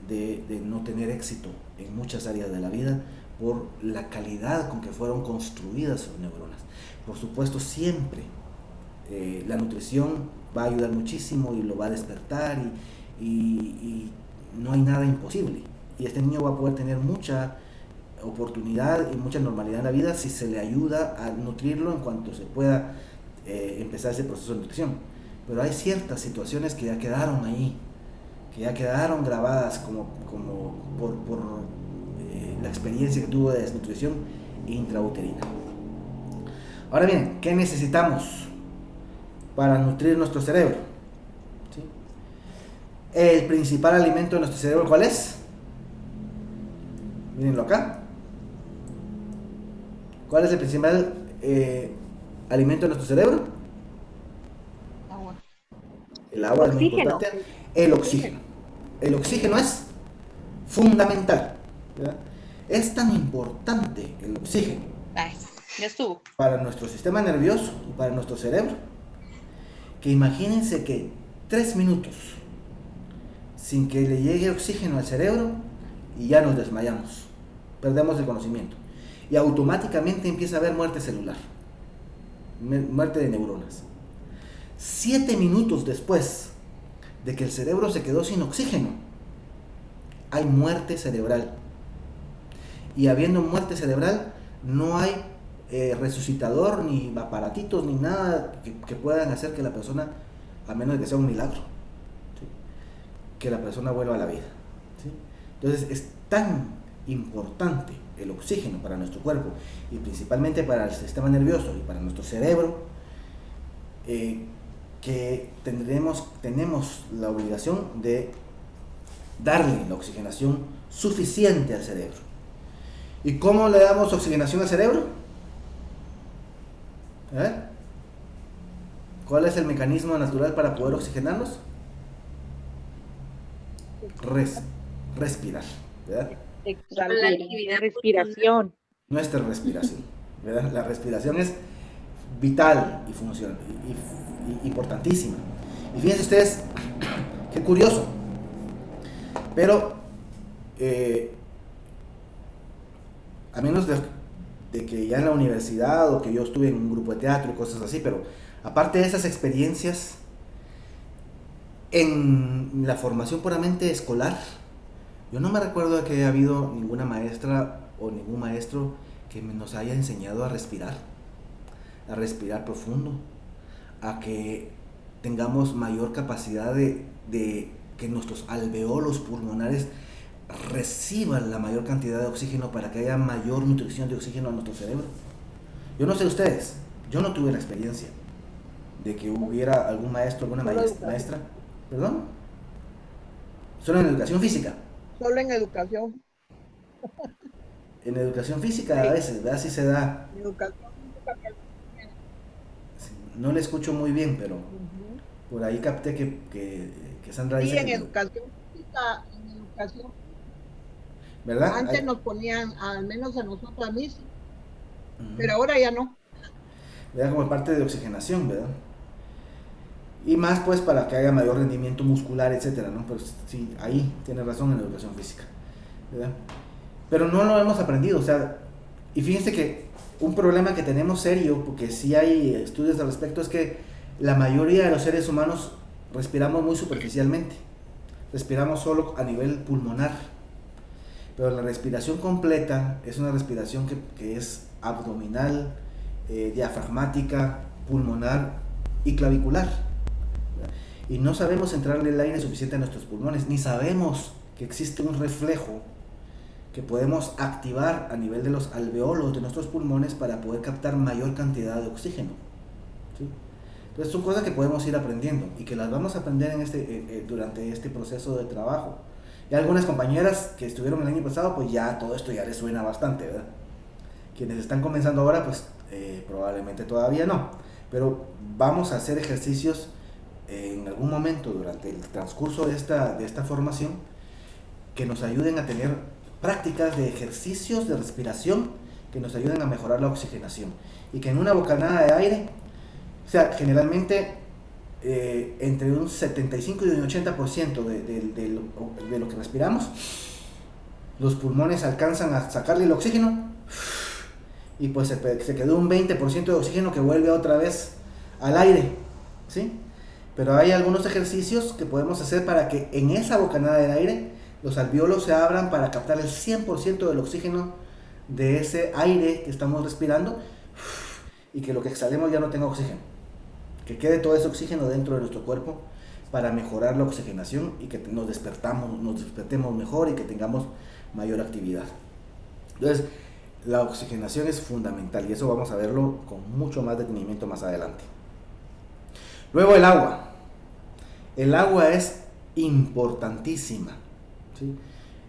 de no tener éxito en muchas áreas de la vida por la calidad con que fueron construidas sus neuronas. Por supuesto, siempre la nutrición va a ayudar muchísimo y lo va a despertar y no hay nada imposible. Y este niño va a poder tener mucha oportunidad y mucha normalidad en la vida si se le ayuda a nutrirlo en cuanto se pueda empezar ese proceso de nutrición. Pero hay ciertas situaciones que ya quedaron ahí, que ya quedaron grabadas como por la experiencia que tuvo de desnutrición intrauterina. Ahora bien, ¿qué necesitamos para nutrir nuestro cerebro? ¿Sí? El principal alimento de nuestro cerebro, ¿cuál es? Mírenlo acá. ¿Cuál es el principal alimento de nuestro cerebro?
Agua.
El agua es muy importante. El oxígeno. El oxígeno es fundamental, ¿verdad? Es tan importante el oxígeno
Ya estuvo.
para nuestro sistema nervioso y para nuestro cerebro, que imagínense que 3 minutos sin que le llegue oxígeno al cerebro y ya nos desmayamos, perdemos el conocimiento y automáticamente empieza a haber muerte celular, muerte de neuronas. 7 minutos después de que el cerebro se quedó sin oxígeno, hay muerte cerebral. Y habiendo muerte cerebral, no hay resucitador, ni aparatitos, ni nada que puedan hacer que la persona, a menos de que sea un milagro, ¿sí?, que la persona vuelva a la vida, ¿sí? Entonces es tan importante el oxígeno para nuestro cuerpo y principalmente para el sistema nervioso y para nuestro cerebro, que tenemos la obligación de darle la oxigenación suficiente al cerebro. ¿Y cómo le damos oxigenación al cerebro? ¿Cuál es el mecanismo natural para poder oxigenarnos? Respirar, ¿verdad?
la
exhalar,
actividad
respiración.
Nuestra respiración, ¿verdad? La respiración es vital y funcional, importantísima. Y fíjense ustedes, qué curioso, pero a menos de que ya en la universidad o que yo estuve en un grupo de teatro y cosas así, pero aparte de esas experiencias, en la formación puramente escolar, yo no me recuerdo de que haya habido ninguna maestra o ningún maestro que nos haya enseñado a respirar profundo, a que tengamos mayor capacidad de que nuestros alveolos pulmonares reciban la mayor cantidad de oxígeno para que haya mayor nutrición de oxígeno a nuestro cerebro. Yo no sé ustedes, yo no tuve la experiencia de que hubiera algún maestro, alguna maestra, ¿perdón? Solo en educación física.
Solo en educación.
En educación física a veces, ¿verdad? Sí se da.
Educación física
No le escucho muy bien, pero por ahí capté que Sandra dice
sí, en
que
educación física,
¿verdad?
antes nos ponían, al menos a nosotros, a mí sí, pero ahora ya no.
¿Verdad? Como parte de oxigenación, ¿verdad? Y más pues para que haya mayor rendimiento muscular, etcétera, ¿no? Pero sí, ahí tiene razón en la educación física, ¿verdad? Pero no lo hemos aprendido, o sea, y fíjense que un problema que tenemos serio, porque sí hay estudios al respecto, es que la mayoría de los seres humanos respiramos muy superficialmente, respiramos solo a nivel pulmonar, pero la respiración completa es una respiración que es abdominal, diafragmática, pulmonar y clavicular. Y no sabemos entrarle el aire suficiente a nuestros pulmones, ni sabemos que existe un reflejo que podemos activar a nivel de los alveolos de nuestros pulmones para poder captar mayor cantidad de oxígeno, ¿sí? Entonces son cosas que podemos ir aprendiendo y que las vamos a aprender durante este proceso de trabajo. Y algunas compañeras que estuvieron el año pasado, pues ya todo esto ya les suena bastante, ¿verdad? Quienes están comenzando ahora, pues probablemente todavía no, pero vamos a hacer ejercicios en algún momento durante el transcurso de esta formación que nos ayuden a tener prácticas de ejercicios de respiración que nos ayuden a mejorar la oxigenación y que en una bocanada de aire, o sea, generalmente entre un 75 y un 80% de lo que respiramos, los pulmones alcanzan a sacarle el oxígeno y pues se quedó un 20% de oxígeno que vuelve otra vez al aire, ¿sí? Pero hay algunos ejercicios que podemos hacer para que en esa bocanada de aire los alveolos se abran para captar el 100% del oxígeno de ese aire que estamos respirando y que lo que exhalemos ya no tenga oxígeno, que quede todo ese oxígeno dentro de nuestro cuerpo para mejorar la oxigenación y que nos despertemos mejor y que tengamos mayor actividad. Entonces, la oxigenación es fundamental y eso vamos a verlo con mucho más detenimiento más adelante. Luego el agua. El agua es importantísima, ¿sí?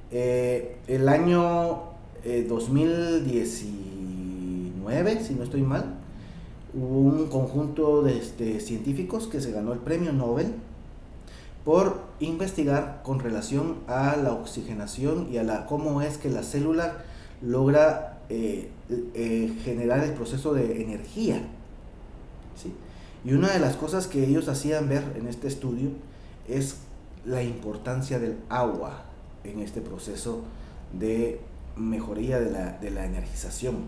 El año 2019, si no estoy mal, hubo un conjunto de científicos que se ganó el premio Nobel por investigar con relación a la oxigenación y a cómo es que la célula logra generar el proceso de energía, ¿sí? Y una de las cosas que ellos hacían ver en este estudio es la importancia del agua en este proceso de mejoría de la energización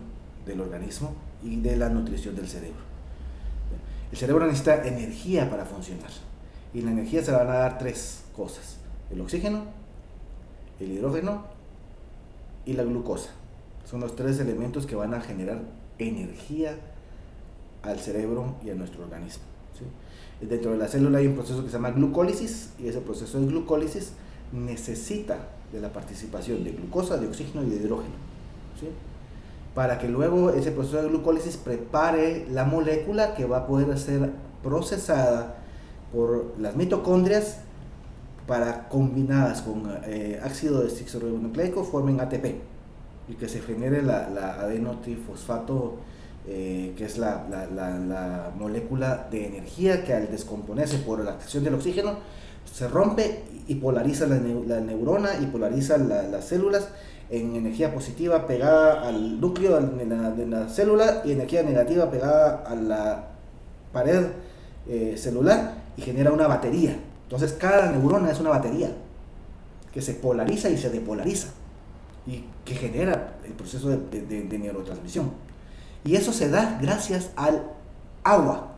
del organismo y de la nutrición del cerebro. El cerebro necesita energía para funcionar y la energía se van a dar tres cosas: el oxígeno, el hidrógeno y la glucosa. Son los tres elementos que van a generar energía al cerebro y a nuestro organismo, ¿sí? Dentro de la célula hay un proceso que se llama glucólisis y ese proceso de glucólisis necesita de la participación de glucosa, de oxígeno y de hidrógeno, ¿sí? Para que luego ese proceso de glucólisis prepare la molécula que va a poder ser procesada por las mitocondrias para, combinadas con ácido desoxirribonucleico, formen ATP y que se genere la adenotrifosfato, que es la molécula de energía que al descomponerse por la acción del oxígeno se rompe y polariza la neurona y polariza las células en energía positiva pegada al núcleo de la célula y energía negativa pegada a la pared celular y genera una batería. Entonces cada neurona es una batería que se polariza y se depolariza y que genera el proceso de neurotransmisión. Y eso se da gracias al agua,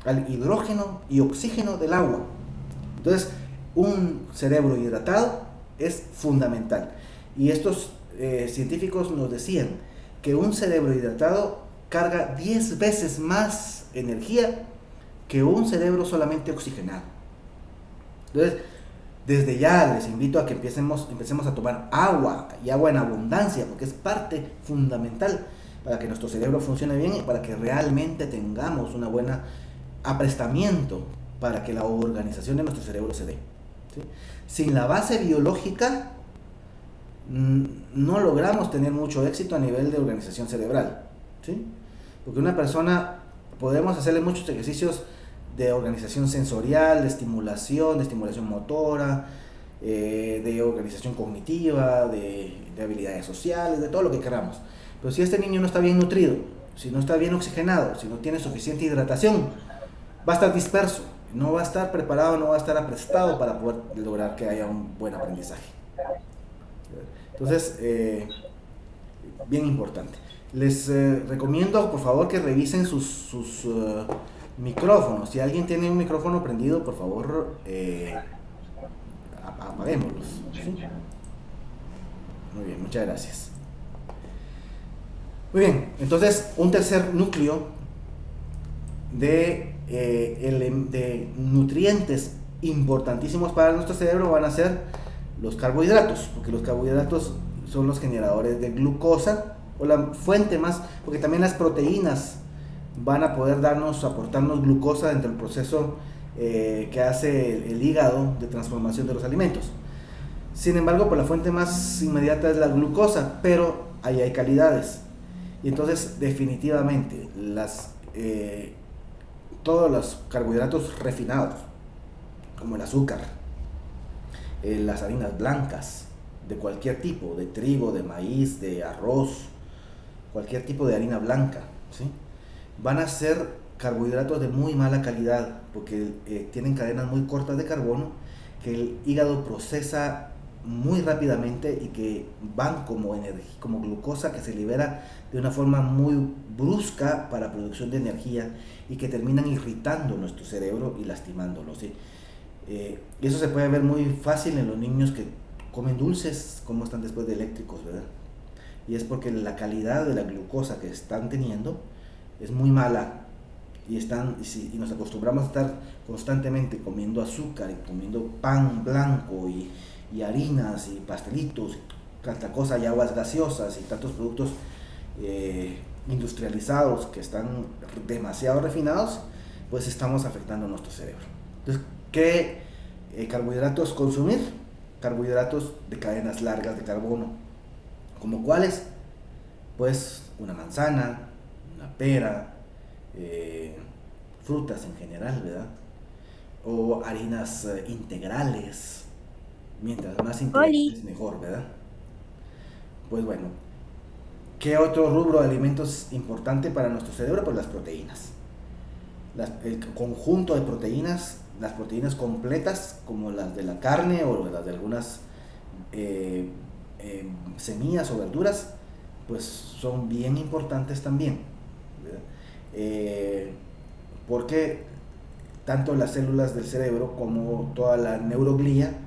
al hidrógeno y oxígeno del agua. Entonces, un cerebro hidratado es fundamental. Y estos científicos nos decían que un cerebro hidratado carga 10 veces más energía que un cerebro solamente oxigenado. Entonces, desde ya les invito a que empecemos a tomar agua, y agua en abundancia, porque es parte fundamental para que nuestro cerebro funcione bien y para que realmente tengamos una buena aprestamiento para que la organización de nuestro cerebro se dé. ¿Sí? Sin la base biológica no logramos tener mucho éxito a nivel de organización cerebral. ¿Sí? Porque una persona, podemos hacerle muchos ejercicios de organización sensorial, de estimulación motora, de organización cognitiva, de habilidades sociales, de todo lo que queramos. Pero si este niño no está bien nutrido, si no está bien oxigenado, si no tiene suficiente hidratación, va a estar disperso, no va a estar preparado, no va a estar aprestado para poder lograr que haya un buen aprendizaje. Entonces, bien importante. Les recomiendo, por favor, que revisen sus micrófonos. Si alguien tiene un micrófono prendido, por favor, apaguémoslos. ¿Sí? Muy bien, muchas gracias. Muy bien, entonces un tercer núcleo de nutrientes importantísimos para nuestro cerebro van a ser los carbohidratos, porque los carbohidratos son los generadores de glucosa, o la fuente más, porque también las proteínas van a poder aportarnos glucosa dentro del proceso que hace el hígado de transformación de los alimentos. Sin embargo, pues la fuente más inmediata es la glucosa, pero ahí hay calidades. Y entonces, definitivamente, todos los carbohidratos refinados, como el azúcar, las harinas blancas, de cualquier tipo, de trigo, de maíz, de arroz, cualquier tipo de harina blanca, ¿sí? Van a ser carbohidratos de muy mala calidad, porque tienen cadenas muy cortas de carbono que el hígado procesa muy rápidamente y que van como glucosa que se libera de una forma muy brusca para producción de energía y que terminan irritando nuestro cerebro y lastimándolo, ¿sí? Y eso se puede ver muy fácil en los niños que comen dulces, como están después de eléctricos, ¿verdad? Y es porque la calidad de la glucosa que están teniendo es muy mala y nos acostumbramos a estar constantemente comiendo azúcar y comiendo pan blanco y harinas y pastelitos y tanta cosa y aguas gaseosas y tantos productos industrializados que están demasiado refinados, pues estamos afectando a nuestro cerebro. Entonces, ¿qué carbohidratos consumir? Carbohidratos de cadenas largas de carbono. ¿Como cuáles? Pues una manzana, una pera, frutas en general, ¿verdad? O harinas integrales. Mientras más integrales mejor, ¿verdad? Pues bueno, ¿qué otro rubro de alimentos importante para nuestro cerebro? Pues las proteínas. El conjunto de proteínas, las proteínas completas, como las de la carne o las de algunas semillas o verduras, pues son bien importantes también, ¿verdad? Porque tanto las células del cerebro como toda la neuroglía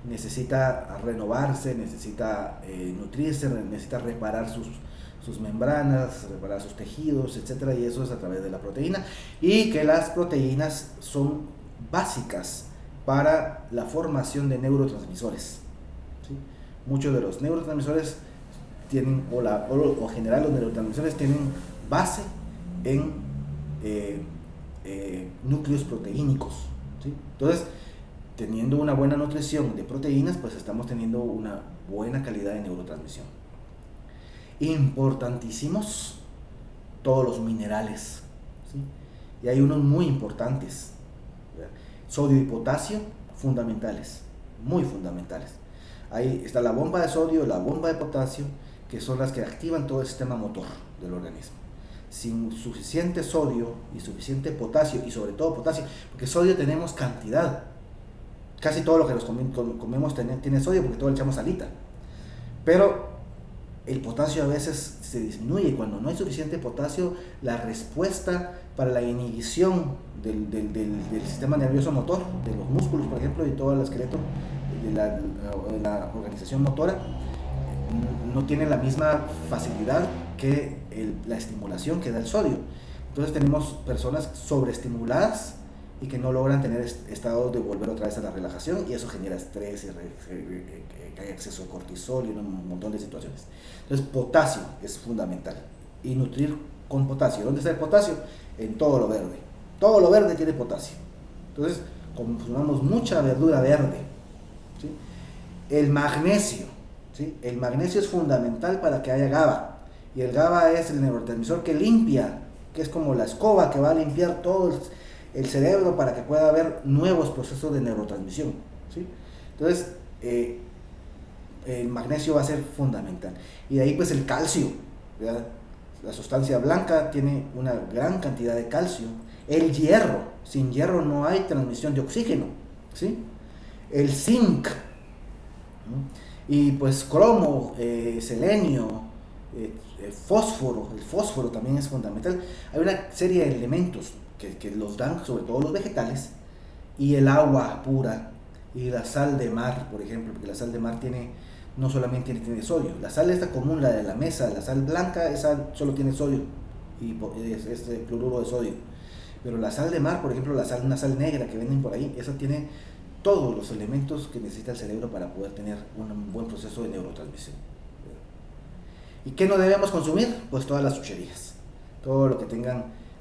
necesita renovarse, necesita nutrirse, necesita reparar sus membranas, reparar sus tejidos, etcétera, y eso es a través de la proteína, y que las proteínas son básicas para la formación de neurotransmisores, ¿sí? Muchos de los neurotransmisores tienen, o en general los neurotransmisores tienen base en núcleos proteínicos, ¿sí? Entonces, teniendo una buena nutrición de proteínas, pues estamos teniendo una buena calidad de neurotransmisión. Importantísimos todos los minerales, ¿sí? Y hay unos muy importantes, ¿verdad? Sodio y potasio, fundamentales, muy fundamentales. Ahí está la bomba de sodio, la bomba de potasio, que son las que activan todo el sistema motor del organismo. Sin suficiente sodio y suficiente potasio, y sobre todo potasio, porque sodio tenemos cantidad. Casi todo lo que nos comemos tiene sodio porque todo le echamos salita. Pero el potasio a veces se disminuye y cuando no hay suficiente potasio, la respuesta para la inhibición del sistema nervioso motor, de los músculos, por ejemplo, y todo el esqueleto, de la organización motora, no tiene la misma facilidad que la estimulación que da el sodio. Entonces tenemos personas sobreestimuladas y que no logran tener estado de volver otra vez a la relajación, y eso genera estrés, que hay exceso de cortisol y un montón de situaciones. Entonces potasio es fundamental, y nutrir con potasio. ¿Dónde está el potasio? En todo lo verde. Todo lo verde tiene potasio. Entonces consumamos mucha verdura verde, ¿sí? El magnesio, ¿sí? El magnesio es fundamental para que haya GABA, y el GABA es el neurotransmisor que limpia, que es como la escoba que va a limpiar todo el cerebro para que pueda haber nuevos procesos de neurotransmisión, ¿sí? Entonces el magnesio va a ser fundamental, y de ahí pues el calcio, ¿verdad? La sustancia blanca tiene una gran cantidad de calcio. El hierro, sin hierro no hay transmisión de oxígeno, ¿sí? El zinc, ¿no? Y pues cromo, selenio, fósforo. El fósforo también es fundamental. Hay una serie de elementos que los dan sobre todo los vegetales, y el agua pura y la sal de mar, por ejemplo, porque la sal de mar no solamente tiene sodio. La sal esta común, la de la mesa, la sal blanca, esa solo tiene sodio y es cloruro de sodio. Pero la sal de mar, por ejemplo, una sal negra que venden por ahí, esa tiene todos los elementos que necesita el cerebro para poder tener un buen proceso de neurotransmisión. ¿Y qué no debemos consumir? Pues todas las chucherías, todo lo que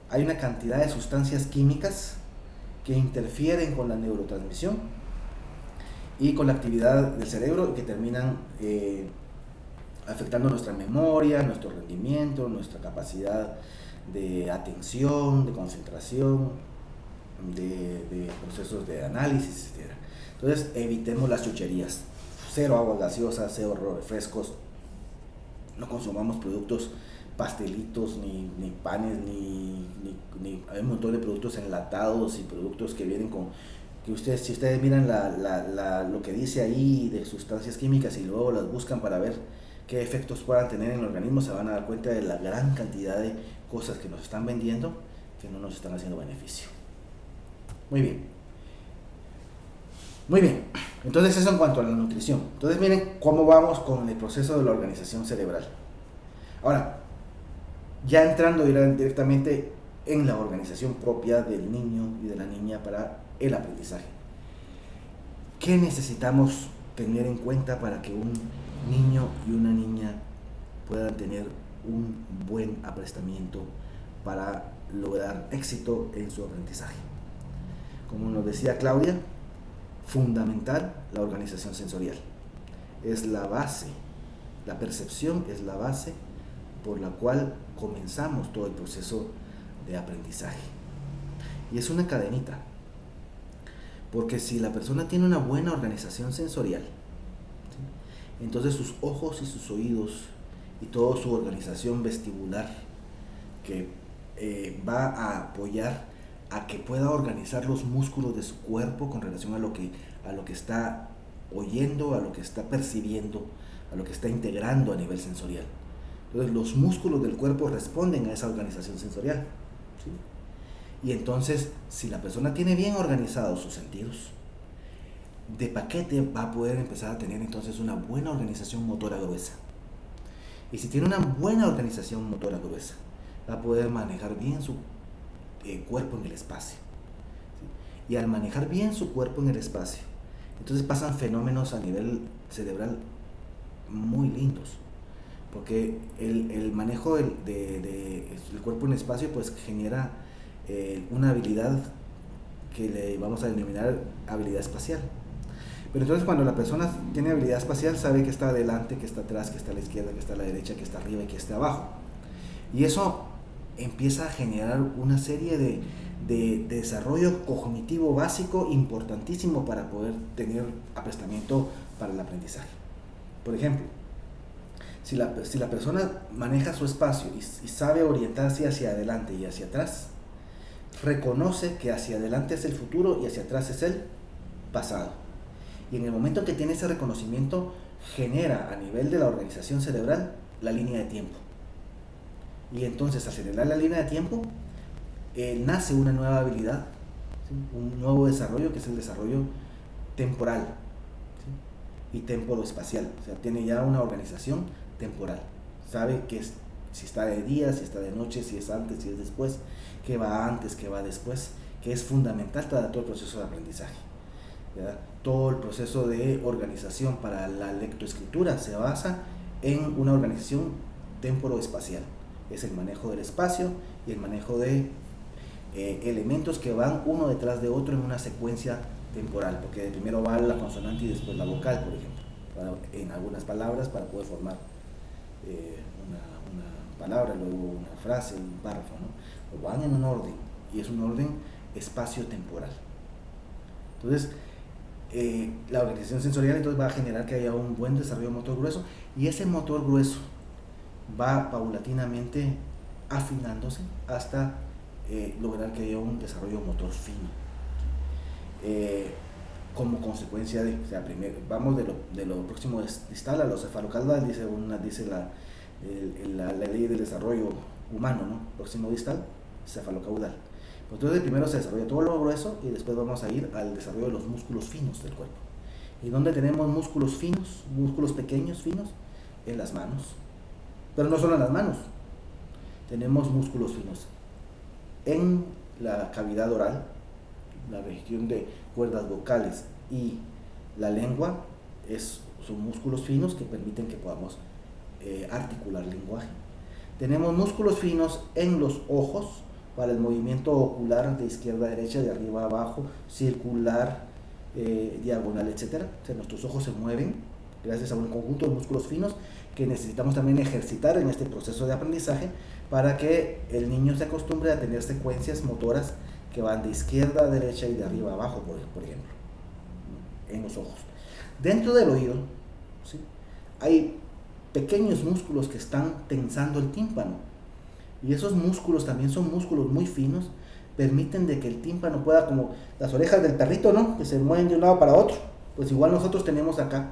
hay una cantidad de sustancias químicas que interfieren con la neurotransmisión y con la actividad del cerebro, que terminan afectando nuestra memoria, nuestro rendimiento, nuestra capacidad de atención, de concentración, de procesos de análisis, etc. Entonces evitemos las chucherías, cero aguas gaseosas, cero refrescos, no consumamos productos, pastelitos, ni panes, hay un montón de productos enlatados y productos que vienen con, si ustedes miran lo que dice ahí de sustancias químicas y luego las buscan para ver qué efectos puedan tener en el organismo, se van a dar cuenta de la gran cantidad de cosas que nos están vendiendo que no nos están haciendo beneficio. Muy bien, entonces eso en cuanto a la nutrición. Entonces miren cómo vamos con el proceso de la organización cerebral. Ahora, ya entrando directamente en la organización propia del niño y de la niña para el aprendizaje. ¿Qué necesitamos tener en cuenta para que un niño y una niña puedan tener un buen aprestamiento para lograr éxito en su aprendizaje? Como nos decía Claudia, fundamental la organización sensorial. Es la base, la percepción es la base por la cual comenzamos todo el proceso de aprendizaje. Y es una cadenita, porque si la persona tiene una buena organización sensorial, ¿sí?, entonces sus ojos y sus oídos y toda su organización vestibular, que va a apoyar a que pueda organizar los músculos de su cuerpo con relación a lo que está oyendo, a lo que está percibiendo, a lo que está integrando a nivel sensorial. Entonces los músculos del cuerpo responden a esa organización sensorial, ¿sí? Y entonces, si la persona tiene bien organizados sus sentidos, de paquete va a poder empezar a tener entonces una buena organización motora gruesa. Y si tiene una buena organización motora gruesa, va a poder manejar bien su cuerpo en el espacio, ¿sí? Y al manejar bien su cuerpo en el espacio, entonces pasan fenómenos a nivel cerebral muy lindos, porque el manejo del cuerpo en el espacio pues genera una habilidad que le vamos a denominar habilidad espacial. Pero entonces cuando la persona tiene habilidad espacial, sabe que está adelante, que está atrás, que está a la izquierda, que está a la derecha, que está arriba y que está abajo. Y eso empieza a generar una serie de desarrollo cognitivo básico importantísimo para poder tener aprestamiento para el aprendizaje. Por ejemplo, si la persona maneja su espacio y sabe orientarse hacia adelante y hacia atrás, reconoce que hacia adelante es el futuro y hacia atrás es el pasado. Y en el momento que tiene ese reconocimiento, genera a nivel de la organización cerebral la línea de tiempo. Y entonces, al generar la línea de tiempo, nace una nueva habilidad, ¿sí? Un nuevo desarrollo, que es el desarrollo temporal, ¿sí? Y temporoespacial. O sea, tiene ya una organización temporal. Sabe que si está de día, si está de noche, si es antes, si es después, qué va antes, qué va después, que es fundamental para todo el proceso de aprendizaje, ¿verdad? Todo el proceso de organización para la lectoescritura se basa en una organización temporoespacial. Es el manejo del espacio y el manejo de elementos que van uno detrás de otro en una secuencia temporal, porque de primero va la consonante y después la vocal, por ejemplo, en algunas palabras, para poder formar una palabra, luego una frase, un párrafo, ¿no? Van en un orden, y es un orden espacio-temporal. Entonces, la organización sensorial entonces va a generar que haya un buen desarrollo motor grueso, y ese motor grueso va paulatinamente afinándose hasta lograr que haya un desarrollo motor fino. Como consecuencia de, o sea, primero, vamos de lo próximo distal a lo cefalocaudal, dice la ley del desarrollo humano, ¿no? Próximo distal, cefalocaudal. Entonces primero se desarrolla todo lo grueso y después vamos a ir al desarrollo de los músculos finos del cuerpo. ¿Y dónde tenemos músculos finos, músculos pequeños, finos? En las manos. Pero no solo en las manos, tenemos músculos finos en la cavidad oral, la región de cuerdas vocales y la lengua, son músculos finos que permiten que podamos articular lenguaje. Tenemos músculos finos en los ojos para el movimiento ocular de izquierda a derecha, de arriba a abajo, circular, diagonal, etc. O sea, nuestros ojos se mueven gracias a un conjunto de músculos finos que necesitamos también ejercitar en este proceso de aprendizaje para que el niño se acostumbre a tener secuencias motoras que van de izquierda a derecha y de arriba a abajo, por ejemplo, en los ojos. Dentro del oído, ¿sí?, hay pequeños músculos que están tensando el tímpano, y esos músculos también son músculos muy finos, permiten de que el tímpano pueda, como las orejas del perrito, ¿no?, que se mueven de un lado para otro, pues igual nosotros tenemos acá,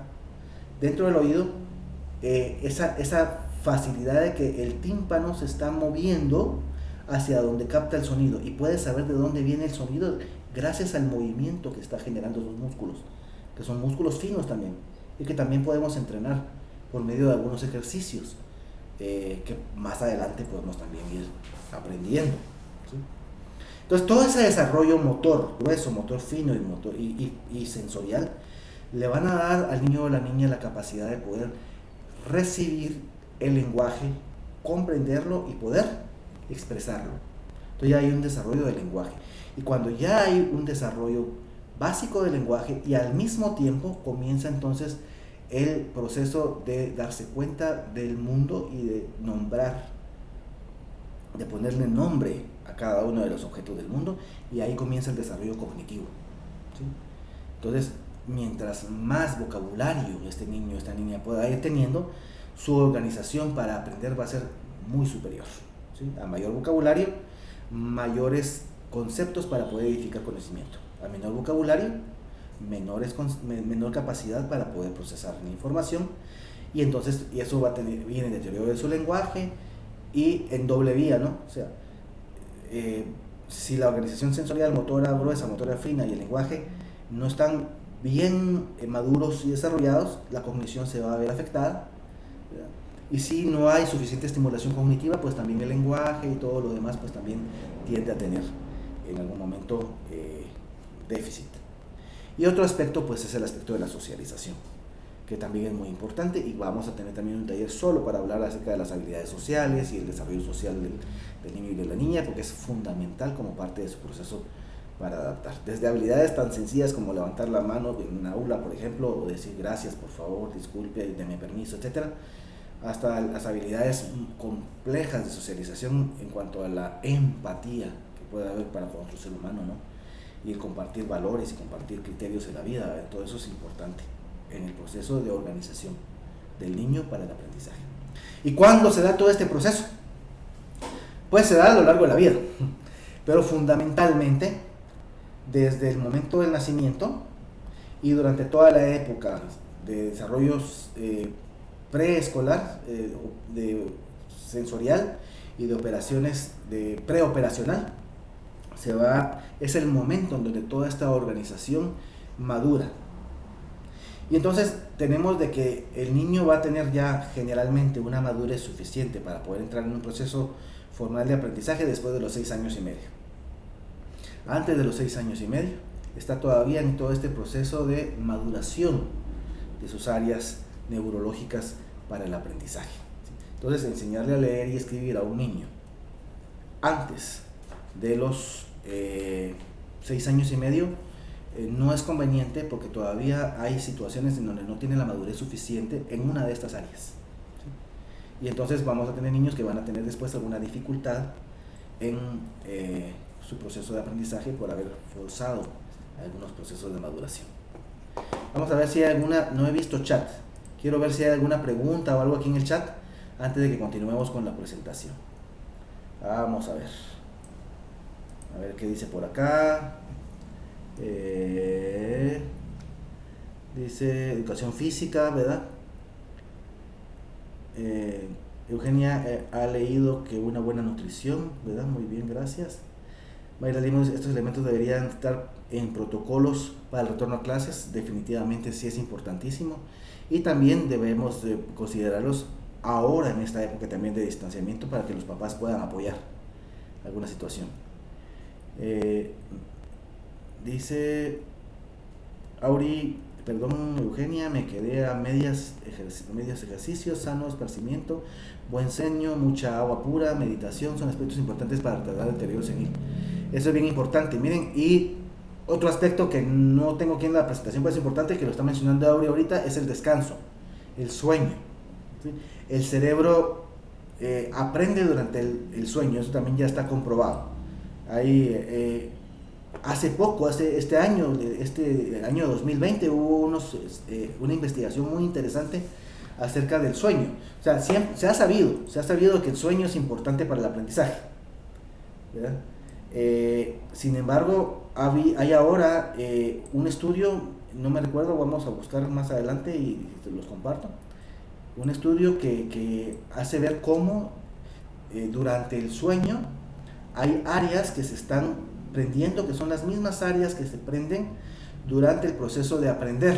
dentro del oído, esa facilidad de que el tímpano se está moviendo hacia donde capta el sonido y puede saber de dónde viene el sonido gracias al movimiento que está generando esos músculos, que son músculos finos también, y que también podemos entrenar por medio de algunos ejercicios que más adelante podemos también ir aprendiendo, ¿sí? Entonces todo ese desarrollo motor grueso, motor fino y sensorial le van a dar al niño o la niña la capacidad de poder recibir el lenguaje, comprenderlo y poder expresarlo. Entonces ya hay un desarrollo del lenguaje, y cuando ya hay un desarrollo básico del lenguaje y al mismo tiempo comienza entonces el proceso de darse cuenta del mundo y de nombrar, de ponerle nombre a cada uno de los objetos del mundo, y ahí comienza el desarrollo cognitivo, ¿sí? Entonces, mientras más vocabulario este niño o esta niña pueda ir teniendo, su organización para aprender va a ser muy superior, ¿sí? A mayor vocabulario, mayores conceptos para poder edificar conocimiento. A menor vocabulario, menor capacidad para poder procesar la información, y entonces eso viene de deterioro de su lenguaje y en doble vía, ¿no? O sea, si la organización sensorial, motora gruesa, motora fina y el lenguaje no están bien maduros y desarrollados, la cognición se va a ver afectada, ¿verdad? Y si no hay suficiente estimulación cognitiva, pues también el lenguaje y todo lo demás pues también tiende a tener en algún momento déficit. Y otro aspecto pues es el aspecto de la socialización, que también es muy importante, y vamos a tener también un taller solo para hablar acerca de las habilidades sociales y el desarrollo social del niño y de la niña, porque es fundamental como parte de su proceso para adaptar. Desde habilidades tan sencillas como levantar la mano en una aula, por ejemplo, o decir gracias, por favor, disculpe, deme permiso, etcétera, hasta las habilidades complejas de socialización en cuanto a la empatía que puede haber para con otro ser humano, ¿no? Y el compartir valores y compartir criterios en la vida, todo eso es importante en el proceso de organización del niño para el aprendizaje. ¿Y cuándo se da todo este proceso? Pues se da a lo largo de la vida, pero fundamentalmente desde el momento del nacimiento y durante toda la época de desarrollo preescolar, de sensorial y de operaciones de preoperacional. Es el momento en donde toda esta organización madura. Y entonces tenemos de que el niño va a tener ya generalmente una madurez suficiente para poder entrar en un proceso formal de aprendizaje después de los 6 años y medio. Antes de los 6 años y medio está todavía en todo este proceso de maduración de sus áreas neurológicas para el aprendizaje. Entonces, enseñarle a leer y escribir a un niño antes de los 6 años y medio no es conveniente, porque todavía hay situaciones en donde no tiene la madurez suficiente en una de estas áreas. Y entonces vamos a tener niños que van a tener después alguna dificultad en su proceso de aprendizaje por haber forzado algunos procesos de maduración. Vamos a ver si hay alguna, no he visto chat, quiero ver si hay alguna pregunta o algo aquí en el chat antes de que continuemos con la presentación. Vamos a ver qué dice por acá. Dice educación física, ¿verdad? Eugenia ha leído que una buena nutrición, ¿verdad? Muy bien, gracias. Mayra Limos, estos elementos deberían estar en protocolos para el retorno a clases, definitivamente sí es importantísimo, y también debemos de considerarlos ahora en esta época también de distanciamiento para que los papás puedan apoyar alguna situación. Dice Eugenia, me quedé a medios ejercicios, sano esparcimiento, buen sueño, mucha agua pura, meditación, son aspectos importantes para tratar el deterioro senil. Eso es bien importante, miren, y otro aspecto que no tengo aquí en la presentación, pero es importante, que lo está mencionando Auri ahorita, es el descanso, el sueño, ¿sí? El cerebro aprende durante el sueño, eso también ya está comprobado. Hay hace poco, este año 2020, hubo una investigación muy interesante acerca del sueño. O sea, se ha sabido que el sueño es importante para el aprendizaje, ¿verdad? Sin embargo, hay ahora un estudio, no me recuerdo, vamos a buscar más adelante y te los comparto. Un estudio que hace ver cómo durante el sueño hay áreas que se están prendiendo, que son las mismas áreas que se prenden durante el proceso de aprender.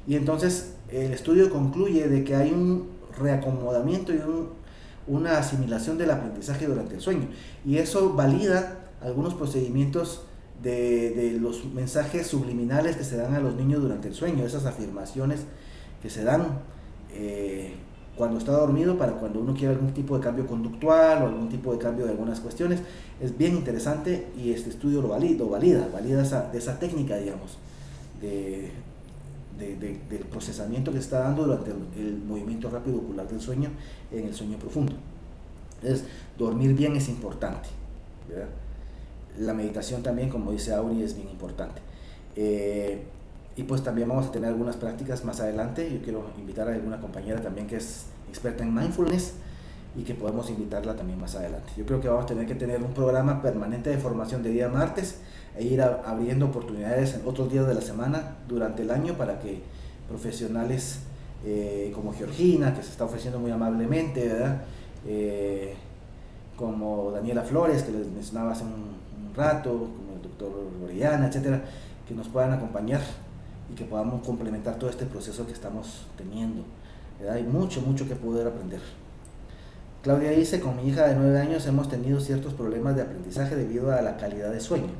Y entonces el estudio concluye de que hay un reacomodamiento y una asimilación del aprendizaje durante el sueño. Y eso valida algunos procedimientos de los mensajes subliminales que se dan a los niños durante el sueño, esas afirmaciones que se dan cuando está dormido, para cuando uno quiere algún tipo de cambio conductual o algún tipo de cambio de algunas cuestiones. Es bien interesante, y este estudio lo valida esa técnica, digamos, del procesamiento que se está dando durante el movimiento rápido ocular del sueño en el sueño profundo. Entonces, dormir bien es importante, ¿verdad? La meditación también, como dice Auri, es bien importante. Y pues también vamos a tener algunas prácticas más adelante. Yo quiero invitar a alguna compañera también que es experta en mindfulness, y que podemos invitarla también más adelante. Yo creo que vamos a tener que tener un programa permanente de formación de día martes, e ir abriendo oportunidades en otros días de la semana durante el año, para que profesionales como Georgina, que se está ofreciendo muy amablemente, ¿verdad? Como Daniela Flores, que les mencionaba hace un rato, como el doctor Orellana, etcétera, que nos puedan acompañar y que podamos complementar todo este proceso que estamos teniendo, ¿verdad? Hay mucho que poder aprender. Claudia dice, con mi hija de 9 años hemos tenido ciertos problemas de aprendizaje debido a la calidad de sueño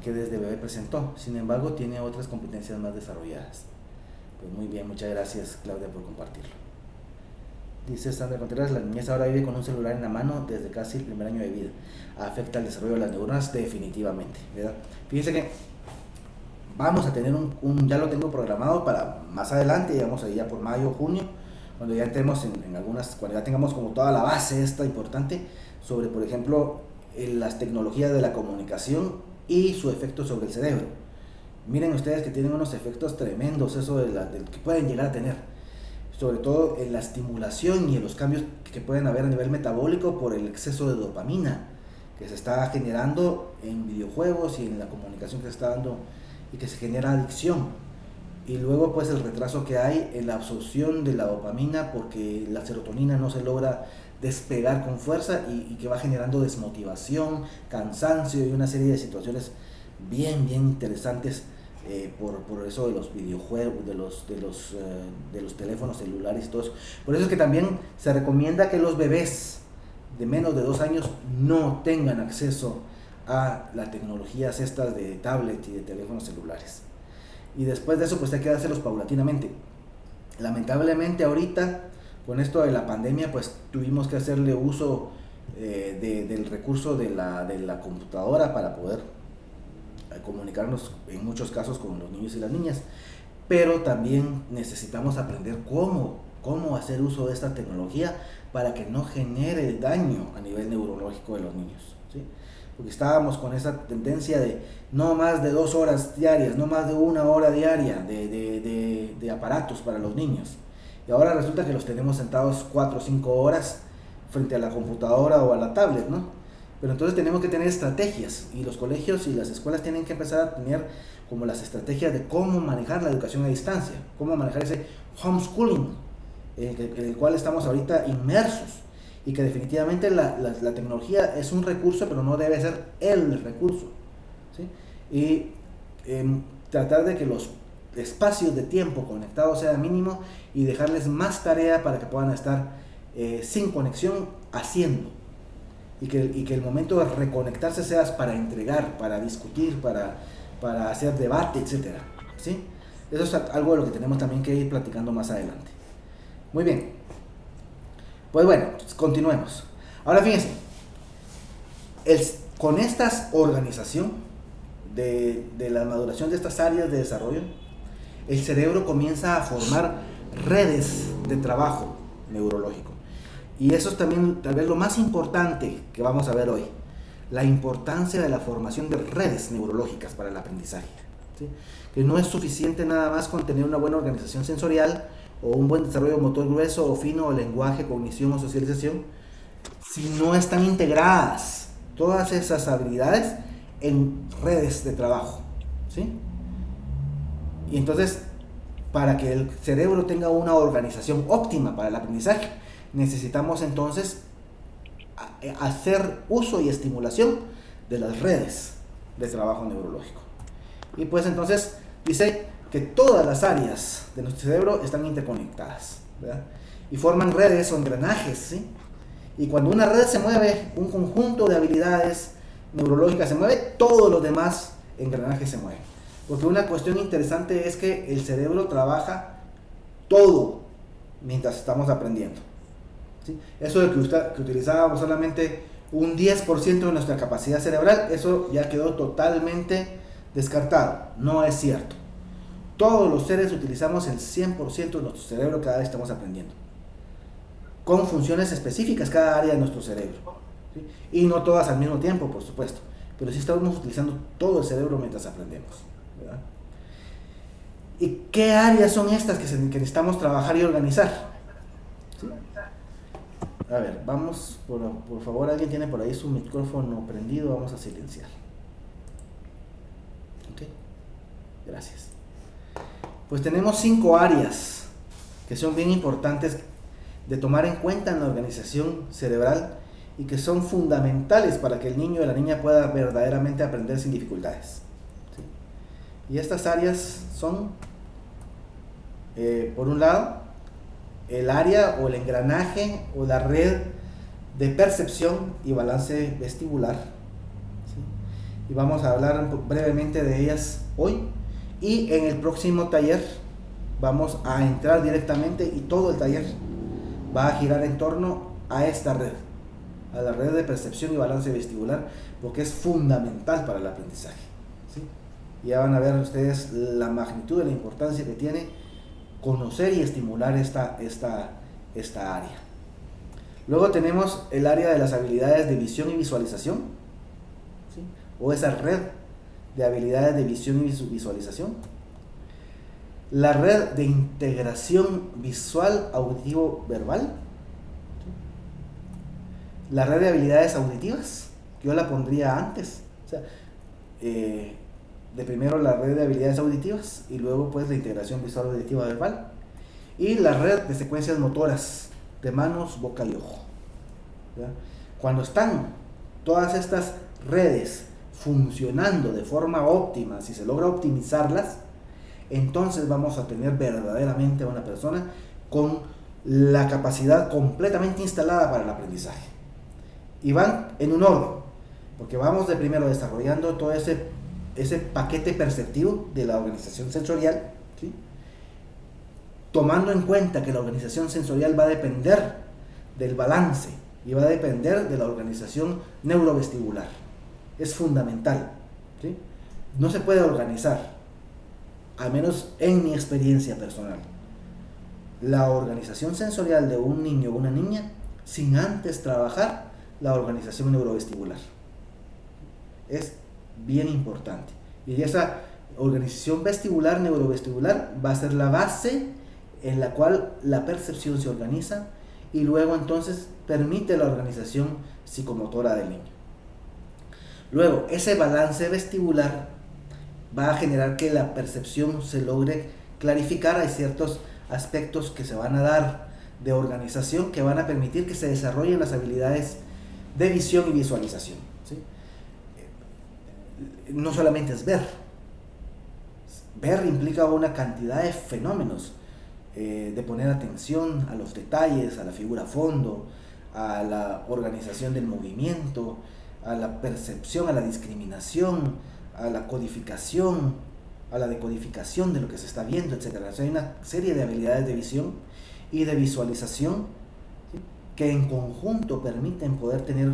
que desde bebé presentó, sin embargo tiene otras competencias más desarrolladas. Pues muy bien, muchas gracias Claudia por compartirlo. Dice Sandra Contreras, la niñez ahora vive con un celular en la mano desde casi el primer año de vida. ¿Afecta el desarrollo de las neuronas? Definitivamente, ¿verdad? Fíjense que vamos a tener ya lo tengo programado para más adelante, digamos ahí ya por mayo, junio, cuando ya entremos en algunas, cuando ya tengamos como toda la base esta importante sobre, por ejemplo, las tecnologías de la comunicación y su efecto sobre el cerebro. Miren ustedes que tienen unos efectos tremendos, eso que pueden llegar a tener, sobre todo en la estimulación y en los cambios que pueden haber a nivel metabólico por el exceso de dopamina que se está generando en videojuegos y en la comunicación que se está dando y que se genera adicción. Y luego pues el retraso que hay en la absorción de la dopamina porque la serotonina no se logra despegar con fuerza y que va generando desmotivación, cansancio y una serie de situaciones bien interesantes por eso de los videojuegos, de los teléfonos celulares y todo eso. Por eso es que también se recomienda que los bebés de menos de 2 años no tengan acceso a las tecnologías estas de tablet y de teléfonos celulares. Y después de eso pues hay que dárselos paulatinamente. Lamentablemente ahorita con esto de la pandemia pues tuvimos que hacerle uso del recurso de la computadora para poder comunicarnos en muchos casos con los niños y las niñas, pero también necesitamos aprender cómo hacer uso de esta tecnología para que no genere daño a nivel neurológico de los niños, ¿sí? Porque estábamos con esa tendencia de no más de 2 horas diarias, no más de 1 hora diaria de aparatos para los niños, y ahora resulta que los tenemos sentados 4 o 5 horas frente a la computadora o a la tablet, ¿no? Pero entonces tenemos que tener estrategias y los colegios y las escuelas tienen que empezar a tener como las estrategias de cómo manejar la educación a distancia, cómo manejar ese homeschooling en el cual estamos ahorita inmersos y que definitivamente la tecnología es un recurso pero no debe ser el recurso, ¿sí? Y tratar de que los espacios de tiempo conectados sea mínimo y dejarles más tarea para que puedan estar sin conexión haciendo. Y que el momento de reconectarse sea para entregar, para discutir, para hacer debate, etc. ¿Sí? Eso es algo de lo que tenemos también que ir platicando más adelante. Muy bien. Pues bueno, continuemos. Ahora fíjense, con esta organización de la maduración de estas áreas de desarrollo, el cerebro comienza a formar redes de trabajo neurológico. Y eso es también tal vez lo más importante que vamos a ver hoy, la importancia de la formación de redes neurológicas para el aprendizaje, ¿sí? Que no es suficiente nada más con tener una buena organización sensorial o un buen desarrollo motor grueso o fino o lenguaje, cognición o socialización, si no están integradas todas esas habilidades en redes de trabajo, ¿sí? Y entonces, para que el cerebro tenga una organización óptima para el aprendizaje, necesitamos entonces hacer uso y estimulación de las redes de trabajo neurológico. Y pues entonces dice que todas las áreas de nuestro cerebro están interconectadas, ¿verdad? Y forman redes o engranajes, ¿sí? Y cuando una red se mueve, un conjunto de habilidades neurológicas se mueve, todos los demás engranajes se mueven. Porque una cuestión interesante es que el cerebro trabaja todo mientras estamos aprendiendo, ¿sí? Eso de que utilizábamos solamente un 10% de nuestra capacidad cerebral, eso ya quedó totalmente descartado. No es cierto. Todos los seres utilizamos el 100% de nuestro cerebro cada vez que estamos aprendiendo, con funciones específicas cada área de nuestro cerebro, ¿sí? Y no todas al mismo tiempo, por supuesto, pero sí estamos utilizando todo el cerebro mientras aprendemos, ¿verdad? ¿Y qué áreas son estas que necesitamos trabajar y organizar? ¿Sí? A ver, vamos, por favor, alguien tiene por ahí su micrófono prendido, vamos a silenciar. Ok, gracias. Pues tenemos 5 áreas que son bien importantes de tomar en cuenta en la organización cerebral y que son fundamentales para que el niño o la niña pueda verdaderamente aprender sin dificultades, ¿sí? Y estas áreas son, por un lado, el área o el engranaje o la red de percepción y balance vestibular, ¿sí? Y vamos a hablar brevemente de ellas hoy, y en el próximo taller vamos a entrar directamente y todo el taller va a girar en torno a esta red, a la red de percepción y balance vestibular, porque es fundamental para el aprendizaje, ¿sí? Ya van a ver ustedes la magnitud de la importancia que tiene conocer y estimular esta esta área. Luego tenemos el área de las habilidades de visión y visualización, ¿sí? O esa red de habilidades de visión y visualización. La red de integración visual, auditivo, verbal. ¿Sí? La red de habilidades auditivas, que yo la pondría antes. O sea, de primero la red de habilidades auditivas y luego pues la integración visual auditiva verbal. Y la red de secuencias motoras de manos, boca y ojo. ¿Ya? Cuando están todas estas redes funcionando de forma óptima, si se logra optimizarlas, entonces vamos a tener verdaderamente a una persona con la capacidad completamente instalada para el aprendizaje. Y van en un orden, porque vamos de primero desarrollando todo ese paquete perceptivo de la organización sensorial, ¿sí? Tomando en cuenta que la organización sensorial va a depender del balance y va a depender de la organización neurovestibular. Es fundamental, ¿sí? No se puede organizar, al menos en mi experiencia personal, la organización sensorial de un niño o una niña sin antes trabajar la organización neurovestibular. Es bien importante. Y esa organización vestibular, neurovestibular, va a ser la base en la cual la percepción se organiza y luego entonces permite la organización psicomotora del niño. Luego, ese balance vestibular va a generar que la percepción se logre clarificar. Hay ciertos aspectos que se van a dar de organización que van a permitir que se desarrollen las habilidades de visión y visualización, ¿sí? No solamente es ver. Ver implica una cantidad de fenómenos, de poner atención a los detalles, a la figura a fondo, a la organización del movimiento, a la percepción, a la discriminación, a la codificación, a la decodificación de lo que se está viendo, etc. O sea, hay una serie de habilidades de visión y de visualización, ¿sí?, que en conjunto permiten poder tener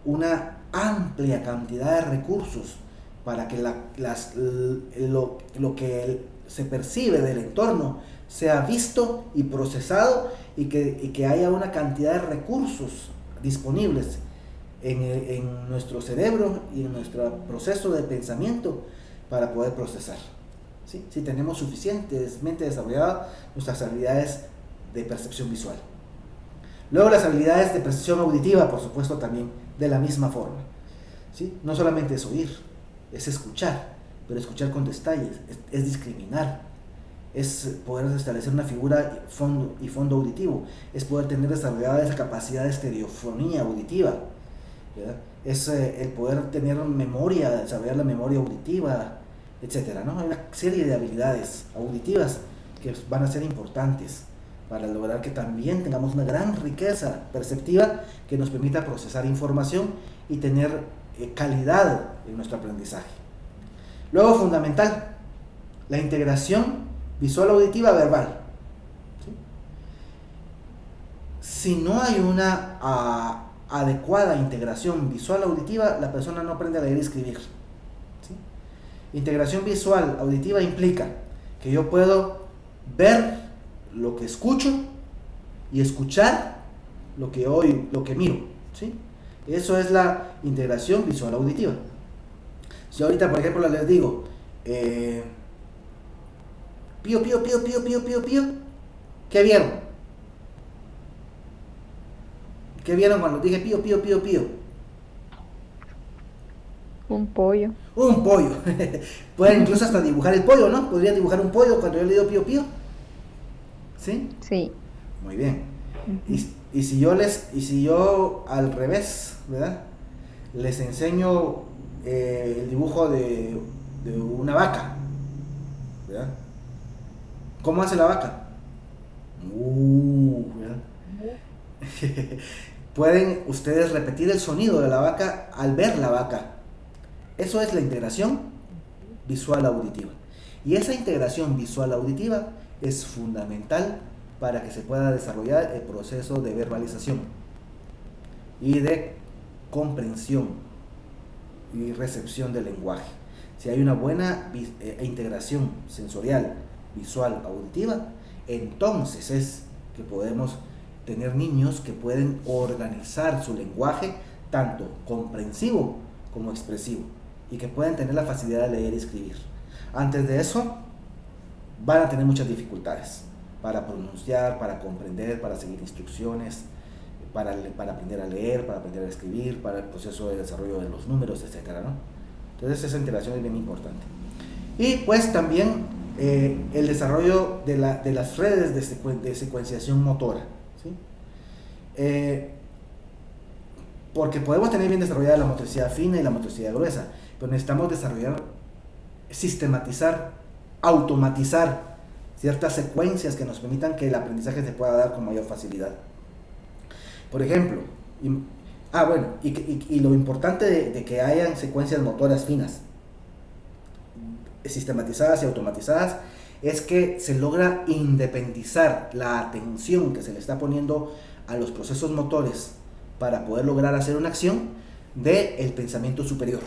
una amplia cantidad de recursos para que lo que se percibe del entorno sea visto y procesado y que haya una cantidad de recursos disponibles en nuestro cerebro y en nuestro proceso de pensamiento para poder procesar, ¿sí? Si tenemos suficientemente desarrolladas nuestras habilidades de percepción visual. Luego las habilidades de percepción auditiva, por supuesto, también de la misma forma, ¿sí? No solamente es oír, es escuchar, pero escuchar con detalles, es discriminar, es poder establecer una figura y fondo auditivo, es poder tener desarrollada esa capacidad de estereofonía auditiva, ¿verdad? Es el poder tener memoria, desarrollar la memoria auditiva, etcétera, ¿no? Hay una serie de habilidades auditivas que van a ser importantes para lograr que también tengamos una gran riqueza perceptiva que nos permita procesar información y tener calidad en nuestro aprendizaje. Luego, fundamental, la integración visual auditiva verbal, ¿sí? Si no hay una adecuada integración visual auditiva, la persona no aprende a leer y escribir, ¿sí? Integración visual auditiva implica que yo puedo ver lo que escucho y escuchar lo que oigo, lo que miro, ¿sí? Eso es la integración visual auditiva. Si ahorita, por ejemplo, les digo pío, pío, pío, pío, pío, pío, pío, ¿qué vieron? ¿Qué vieron cuando dije pío, pío, pío, pío?
Un pollo.
Un pollo. Pueden incluso hasta dibujar el pollo, ¿no? Podría dibujar un pollo cuando yo le digo pío, pío. ¿Sí?
Sí.
Muy bien. Y si yo al revés, ¿verdad?, les enseño el dibujo de una vaca, ¿verdad? ¿Cómo hace la vaca? ¿Verdad? Pueden ustedes repetir el sonido de la vaca al ver la vaca. Eso es la integración visual auditiva. Y esa integración visual auditiva es fundamental para que se pueda desarrollar el proceso de verbalización y de comprensión y recepción del lenguaje. Si hay una buena integración sensorial, visual, auditiva, entonces es que podemos tener niños que pueden organizar su lenguaje tanto comprensivo como expresivo y que pueden tener la facilidad de leer y escribir. Antes de eso van a tener muchas dificultades para pronunciar, para comprender, para seguir instrucciones, para aprender a leer, para aprender a escribir, para el proceso de desarrollo de los números, etcétera, ¿no? Entonces esa integración es bien importante. Y pues también el desarrollo de las redes de secuenciación motora, ¿sí? Porque podemos tener bien desarrollada la motricidad fina y la motricidad gruesa, pero necesitamos desarrollar, sistematizar, automatizar ciertas secuencias que nos permitan que el aprendizaje se pueda dar con mayor facilidad. Por ejemplo, y lo importante de que hayan secuencias motoras finas, sistematizadas y automatizadas, es que se logra independizar la atención que se le está poniendo a los procesos motores para poder lograr hacer una acción del pensamiento superior,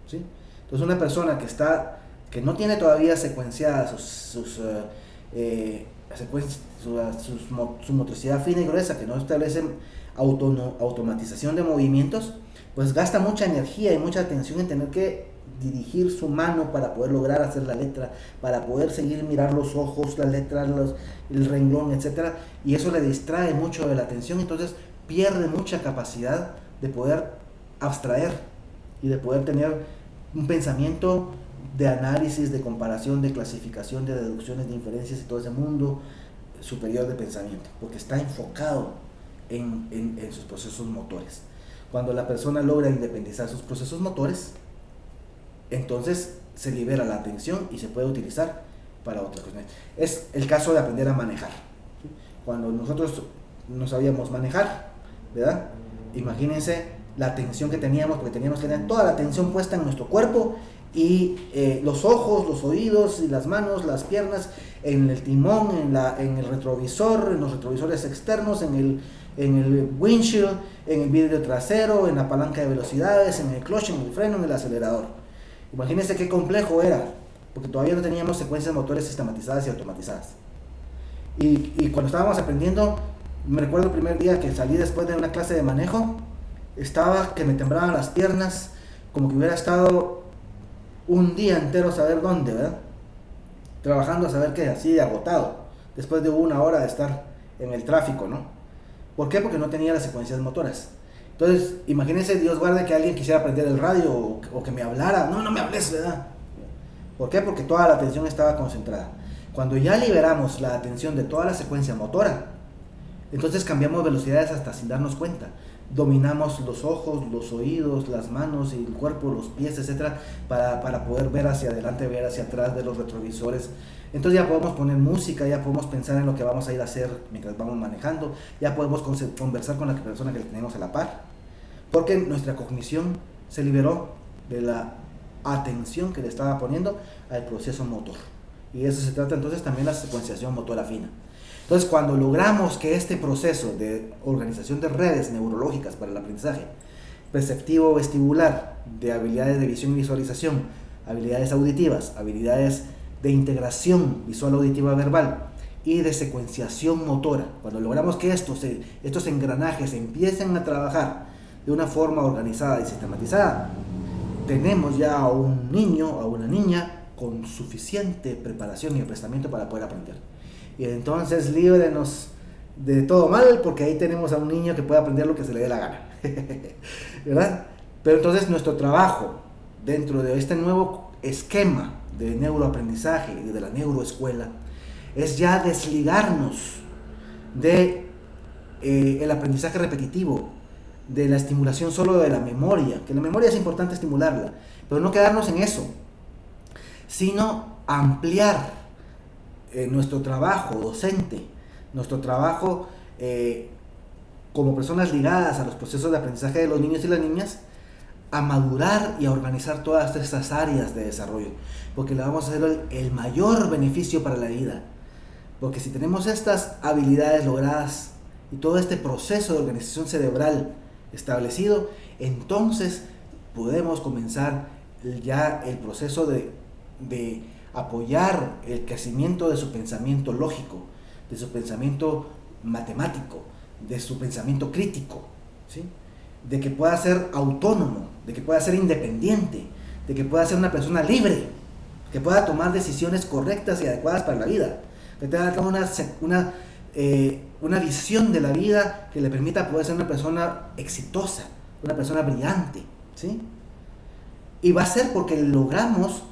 ¿sí? Entonces una persona que no tiene todavía secuenciadas su motricidad fina y gruesa, que no establecen automatización de movimientos, pues gasta mucha energía y mucha atención en tener que dirigir su mano para poder lograr hacer la letra, para poder seguir mirar los ojos, las letras, el renglón, etcétera, y eso le distrae mucho de la atención. Entonces pierde mucha capacidad de poder abstraer y de poder tener un pensamiento de análisis, de comparación, de clasificación, de deducciones, de inferencias y todo ese mundo superior de pensamiento, porque está enfocado en sus procesos motores. Cuando la persona logra independizar sus procesos motores, entonces se libera la atención y se puede utilizar para otras cuestiones. Es el caso de aprender a manejar, ¿sí? Cuando nosotros no sabíamos manejar, ¿verdad? Imagínense la atención que teníamos, porque teníamos que tener toda la atención puesta en nuestro cuerpo y los ojos, los oídos y las manos, las piernas, en el timón, en el retrovisor, en los retrovisores externos, en el windshield, en el vidrio trasero, en la palanca de velocidades, en el clutch, en el freno, en el acelerador. Imagínense qué complejo era, porque todavía no teníamos secuencias motores sistematizadas y automatizadas. Y cuando estábamos aprendiendo, me recuerdo el primer día que salí después de una clase de manejo, estaba que me temblaban las piernas, como que hubiera estado un día entero a saber dónde, ¿verdad? Trabajando a saber qué, así de agotado, después de una hora de estar en el tráfico, ¿no? ¿Por qué? Porque no tenía las secuencias motoras. Entonces, imagínense, Dios guarde que alguien quisiera aprender el radio o que me hablara. No me hables, ¿verdad? ¿Por qué? Porque toda la atención estaba concentrada. Cuando ya liberamos la atención de toda la secuencia motora, entonces cambiamos velocidades hasta sin darnos cuenta. Dominamos los ojos, los oídos, las manos y el cuerpo, los pies, etcétera, para poder ver hacia adelante, ver hacia atrás de los retrovisores. Entonces ya podemos poner música, ya podemos pensar en lo que vamos a ir a hacer mientras vamos manejando, ya podemos conversar con la persona que tenemos a la par, porque nuestra cognición se liberó de la atención que le estaba poniendo al proceso motor. Y de eso se trata entonces también la secuenciación motora fina. Entonces, cuando logramos que este proceso de organización de redes neurológicas para el aprendizaje perceptivo vestibular, de habilidades de visión y visualización, habilidades auditivas, habilidades de integración visual auditiva verbal y de secuenciación motora, cuando logramos que estos engranajes empiecen a trabajar de una forma organizada y sistematizada, tenemos ya a un niño, a una niña con suficiente preparación y aprestamiento para poder aprender. Y entonces líbrenos de todo mal, porque ahí tenemos a un niño que puede aprender lo que se le dé la gana, ¿verdad? Pero entonces nuestro trabajo dentro de este nuevo esquema de neuroaprendizaje y de la neuroescuela es ya desligarnos de el aprendizaje repetitivo, de la estimulación solo de la memoria, que la memoria es importante estimularla, pero no quedarnos en eso, sino ampliar nuestro trabajo docente, nuestro trabajo como personas ligadas a los procesos de aprendizaje de los niños y las niñas, a madurar y a organizar todas estas áreas de desarrollo, porque le vamos a hacer el mayor beneficio para la vida. Porque si tenemos estas habilidades logradas y todo este proceso de organización cerebral establecido, entonces podemos comenzar ya el proceso de apoyar el crecimiento de su pensamiento lógico, de su pensamiento matemático, de su pensamiento crítico, ¿sí? De que pueda ser autónomo, de que pueda ser independiente, de que pueda ser una persona libre, que pueda tomar decisiones correctas y adecuadas para la vida, que tenga una visión de la vida que le permita poder ser una persona exitosa, una persona brillante, ¿sí? Y va a ser porque logramos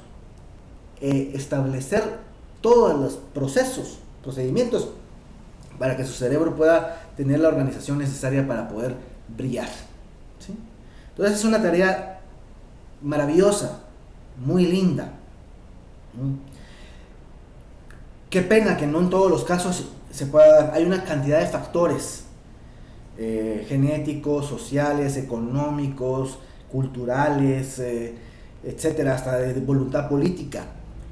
establecer todos los procedimientos para que su cerebro pueda tener la organización necesaria para poder brillar, ¿sí? Entonces es una tarea maravillosa, muy linda. Qué pena que no en todos los casos se pueda dar. Hay una cantidad de factores genéticos, sociales, económicos, culturales, etcétera, hasta de voluntad política,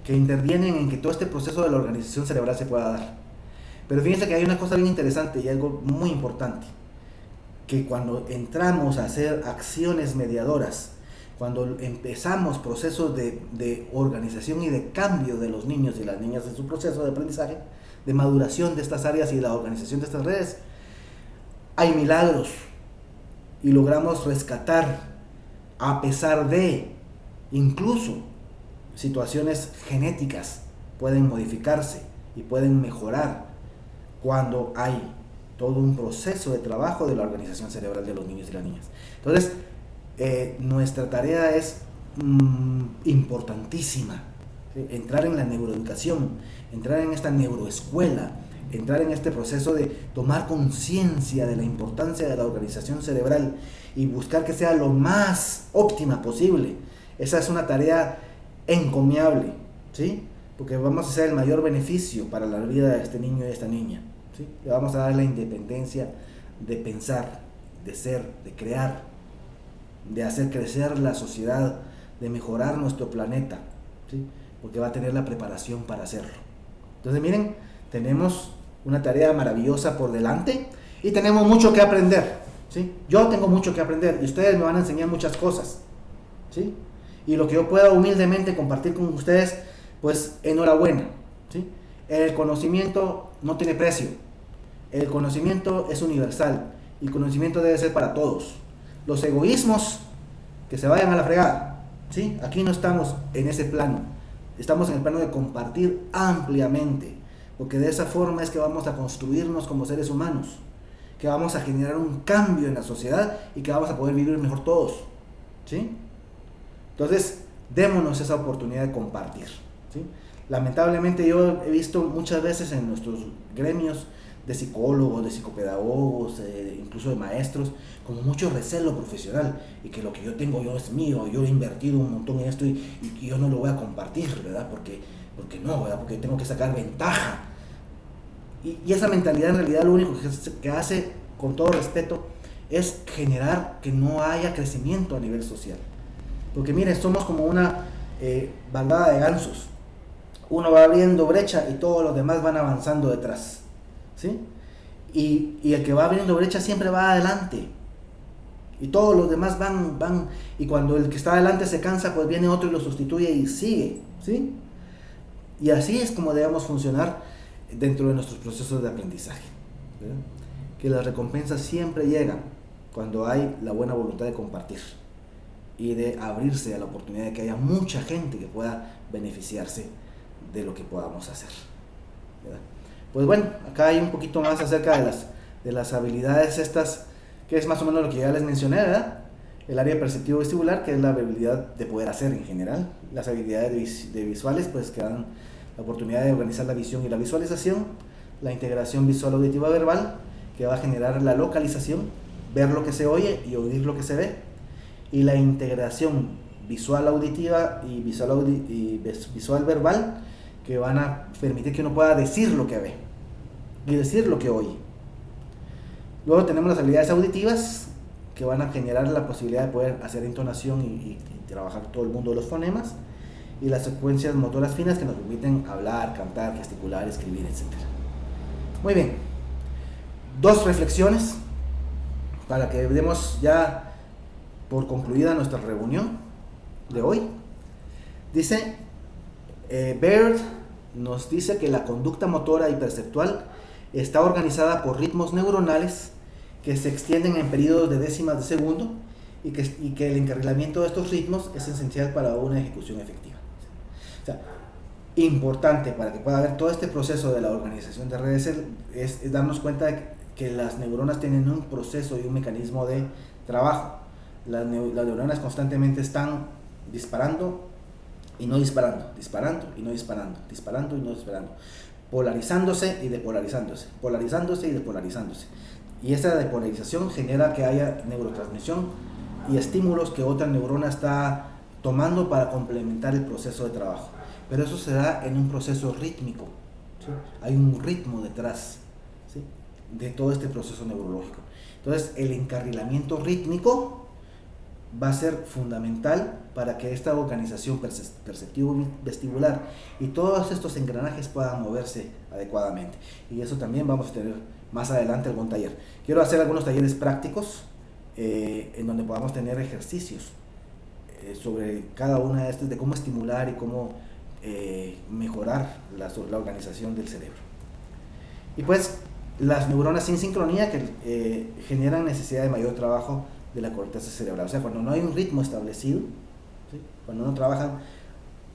que intervienen en que todo este proceso de la organización cerebral se pueda dar. Pero fíjense que hay una cosa bien interesante y algo muy importante, que cuando entramos a hacer acciones mediadoras, cuando empezamos procesos de organización y de cambio de los niños y las niñas en su proceso de aprendizaje, de maduración de estas áreas y la organización de estas redes, hay milagros y logramos rescatar, a pesar de incluso situaciones genéticas pueden modificarse y pueden mejorar cuando hay todo un proceso de trabajo de la organización cerebral de los niños y las niñas. Entonces, nuestra tarea es importantísima, ¿sí? Entrar en la neuroeducación, entrar en esta neuroescuela, entrar en este proceso de tomar conciencia de la importancia de la organización cerebral y buscar que sea lo más óptima posible. Esa es una tarea encomiable, ¿sí? Porque vamos a hacer el mayor beneficio para la vida de este niño y de esta niña, ¿sí? Le vamos a dar la independencia de pensar, de ser, de crear, de hacer crecer la sociedad, de mejorar nuestro planeta, ¿sí? Porque va a tener la preparación para hacerlo. Entonces miren, tenemos una tarea maravillosa por delante y tenemos mucho que aprender, ¿sí? Yo tengo mucho que aprender y ustedes me van a enseñar muchas cosas, ¿sí? Y lo que yo pueda humildemente compartir con ustedes, pues enhorabuena, ¿sí? El conocimiento no tiene precio, el conocimiento es universal y el conocimiento debe ser para todos. Los egoísmos que se vayan a la fregada, ¿sí? Aquí no estamos en ese plano, estamos en el plano de compartir ampliamente, porque de esa forma es que vamos a construirnos como seres humanos, que vamos a generar un cambio en la sociedad y que vamos a poder vivir mejor todos, ¿sí? Entonces, démonos esa oportunidad de compartir, ¿sí? Lamentablemente yo he visto muchas veces en nuestros gremios de psicólogos, de psicopedagogos, incluso de maestros, como mucho recelo profesional y que lo que yo tengo yo es mío, yo he invertido un montón en esto y yo no lo voy a compartir, ¿verdad? Porque no, ¿verdad? Porque tengo que sacar ventaja. Y esa mentalidad en realidad lo único que hace, con todo respeto, es generar que no haya crecimiento a nivel social. Porque miren, somos como una bandada de gansos. Uno va abriendo brecha y todos los demás van avanzando detrás, ¿sí? Y el que va abriendo brecha siempre va adelante. Y todos los demás van. Y cuando el que está adelante se cansa, pues viene otro y lo sustituye y sigue, ¿sí? Y así es como debemos funcionar dentro de nuestros procesos de aprendizaje, ¿verdad? Que las recompensas siempre llegan cuando hay la buena voluntad de compartir y de abrirse a la oportunidad de que haya mucha gente que pueda beneficiarse de lo que podamos hacer, ¿verdad? Pues bueno, acá hay un poquito más acerca de las habilidades estas, que es más o menos lo que ya les mencioné, ¿verdad? El área perceptivo vestibular, que es la habilidad de poder hacer en general. Las habilidades de visuales, pues que dan la oportunidad de organizar la visión y la visualización. La integración visual auditiva verbal, que va a generar la localización, ver lo que se oye y oír lo que se ve. Y la integración visual auditiva y visual verbal, que van a permitir que uno pueda decir lo que ve y decir lo que oye. Luego tenemos las habilidades auditivas, que van a generar la posibilidad de poder hacer entonación y trabajar todo el mundo de los fonemas, y las secuencias motoras finas, que nos permiten hablar, cantar, gesticular, escribir, etc. Muy bien, 2 reflexiones para que demos ya por concluida nuestra reunión de hoy. Dice Baird, nos dice que la conducta motora y perceptual está organizada por ritmos neuronales que se extienden en periodos de décimas de segundo y que el encarrilamiento de estos ritmos es esencial para una ejecución efectiva. O sea, importante para que pueda haber todo este proceso de la organización de redes es darnos cuenta de que las neuronas tienen un proceso y un mecanismo de trabajo. Las neuronas constantemente están disparando y no disparando, disparando y no disparando, disparando y no disparando, polarizándose y depolarizándose, polarizándose y depolarizándose. Y esa depolarización genera que haya neurotransmisión y estímulos que otra neurona está tomando para complementar el proceso de trabajo. Pero eso se da en un proceso rítmico, ¿sí? Hay un ritmo detrás, ¿sí?, de todo este proceso neurológico. Entonces, el encarrilamiento rítmico va a ser fundamental para que esta organización perceptivo vestibular y todos estos engranajes puedan moverse adecuadamente. Y eso también vamos a tener más adelante algún taller. Quiero hacer algunos talleres prácticos en donde podamos tener ejercicios sobre cada una de estas, de cómo estimular y cómo mejorar la organización del cerebro. Y pues las neuronas sin sincronía que generan necesidad de mayor trabajo de la corteza cerebral. O sea, cuando no hay un ritmo establecido, ¿sí?, cuando no trabajan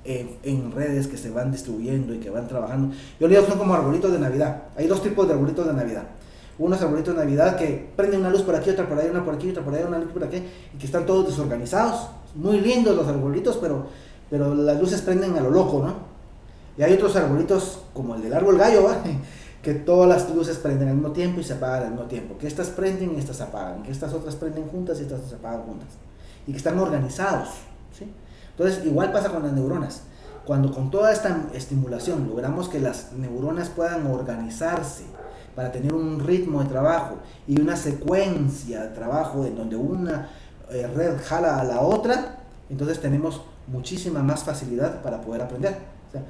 en redes que se van distribuyendo y que van trabajando. Yo le digo que son como arbolitos de Navidad. Hay dos tipos de arbolitos de Navidad. Unos arbolitos de Navidad que prenden una luz por aquí, otra por allá, una por aquí, otra por allá, una luz por aquí, y que están todos desorganizados. Muy lindos los arbolitos, pero las luces prenden a lo loco, ¿no? Y hay otros arbolitos como el del árbol gallo, ¿va?, que todas las luces prenden al mismo tiempo y se apagan al mismo tiempo, que estas prenden y estas se apagan, que estas otras prenden juntas y estas se apagan juntas, y que están organizados, ¿sí? Entonces, igual pasa con las neuronas. Cuando con toda esta estimulación logramos que las neuronas puedan organizarse para tener un ritmo de trabajo y una secuencia de trabajo en donde una red jala a la otra, entonces tenemos muchísima más facilidad para poder aprender. O sea,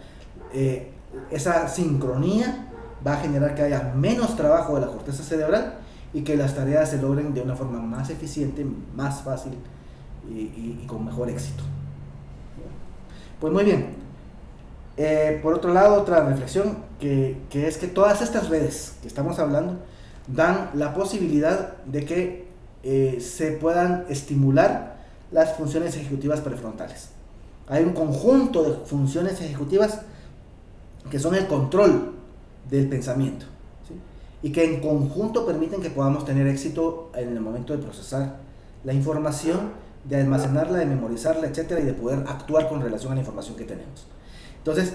esa sincronía va a generar que haya menos trabajo de la corteza cerebral y que las tareas se logren de una forma más eficiente, más fácil y con mejor éxito. Pues muy bien. Por otro lado, otra reflexión que es que todas estas redes que estamos hablando dan la posibilidad de que se puedan estimular las funciones ejecutivas prefrontales. Hay un conjunto de funciones ejecutivas que son el control del pensamiento, ¿sí?, y que en conjunto permiten que podamos tener éxito en el momento de procesar la información, de almacenarla, de memorizarla, etcétera, y de poder actuar con relación a la información que tenemos. Entonces,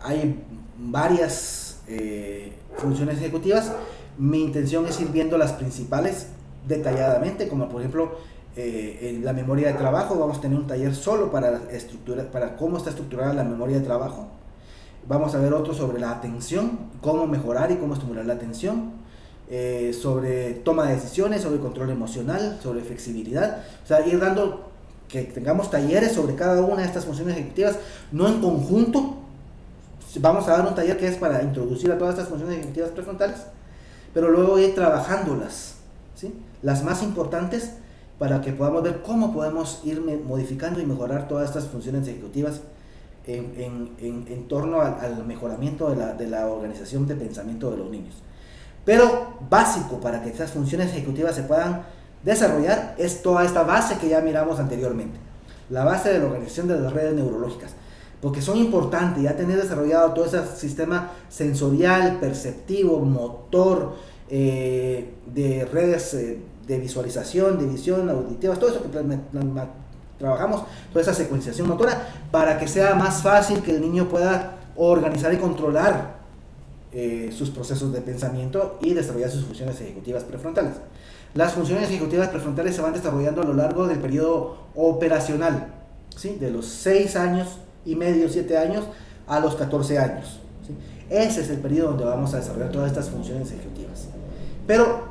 hay varias funciones ejecutivas. Mi intención es ir viendo las principales detalladamente, como por ejemplo en la memoria de trabajo. Vamos a tener un taller solo para cómo está estructurada la memoria de trabajo. Vamos a ver otro sobre la atención, cómo mejorar y cómo estimular la atención, sobre toma de decisiones, sobre control emocional, sobre flexibilidad. O sea, ir dando, que tengamos talleres sobre cada una de estas funciones ejecutivas, no en conjunto. Vamos a dar un taller que es para introducir a todas estas funciones ejecutivas prefrontales, pero luego ir trabajándolas, ¿sí?, las más importantes, para que podamos ver cómo podemos ir modificando y mejorar todas estas funciones ejecutivas en torno al mejoramiento de la organización de pensamiento de los niños. Pero básico para que estas funciones ejecutivas se puedan desarrollar es toda esta base que ya miramos anteriormente, la base de la organización de las redes neurológicas, porque son importantes ya tener desarrollado todo ese sistema sensorial, perceptivo, motor, de redes de visualización, de visión, auditivas, todo eso que trabajamos, toda esa secuenciación motora, para que sea más fácil que el niño pueda organizar y controlar sus procesos de pensamiento y desarrollar sus funciones ejecutivas prefrontales. Las funciones ejecutivas prefrontales se van desarrollando a lo largo del periodo operacional, ¿sí?, de los 6 años y medio, 7 años, a los 14 años, ¿sí? Ese es el periodo donde vamos a desarrollar todas estas funciones ejecutivas. Pero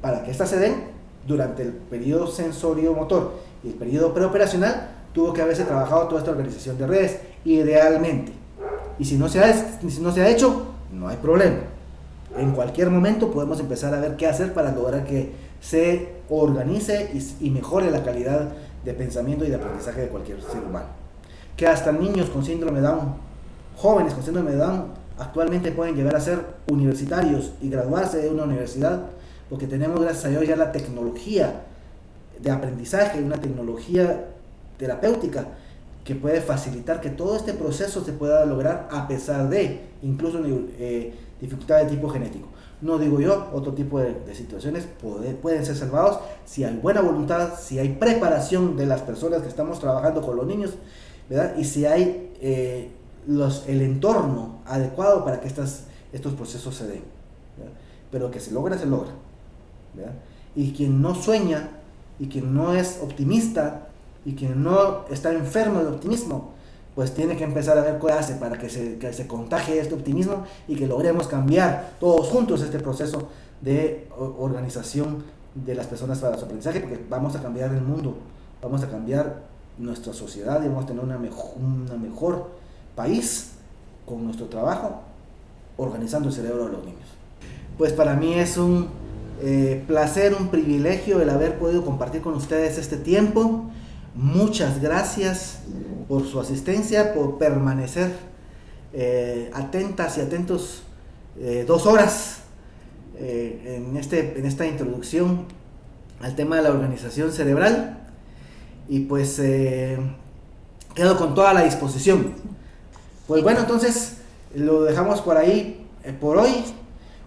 para que estas se den, durante el periodo sensorio-motor y el periodo preoperacional, tuvo que haberse trabajado toda esta organización de redes, idealmente. Y si no se ha hecho, no hay problema. En cualquier momento podemos empezar a ver qué hacer para lograr que se organice y mejore la calidad de pensamiento y de aprendizaje de cualquier ser humano. Que hasta niños con síndrome de Down, jóvenes con síndrome de Down, actualmente pueden llegar a ser universitarios y graduarse de una universidad, porque tenemos, gracias a Dios, ya la tecnología de aprendizaje, una tecnología terapéutica que puede facilitar que todo este proceso se pueda lograr a pesar de incluso dificultades de tipo genético. No digo yo, otro tipo de situaciones pueden ser salvados si hay buena voluntad, si hay preparación de las personas que estamos trabajando con los niños, ¿verdad? Y si hay el entorno adecuado para que estos procesos se den, ¿verdad? Pero que se logra, ¿verdad? Y quien no sueña, y quien no es optimista, y quien no está enfermo de optimismo, pues tiene que empezar a ver qué hace para que se contagie este optimismo y que logremos cambiar todos juntos este proceso de organización de las personas para su aprendizaje, porque vamos a cambiar el mundo, vamos a cambiar nuestra sociedad y vamos a tener una mejor país con nuestro trabajo organizando el cerebro de los niños. Pues para mí es un placer, un privilegio el haber podido compartir con ustedes este tiempo. Muchas gracias por su asistencia, por permanecer atentas y atentos 2 horas en esta introducción al tema de la organización cerebral, y pues quedo con toda la disposición. Pues bueno, entonces lo dejamos por ahí por hoy.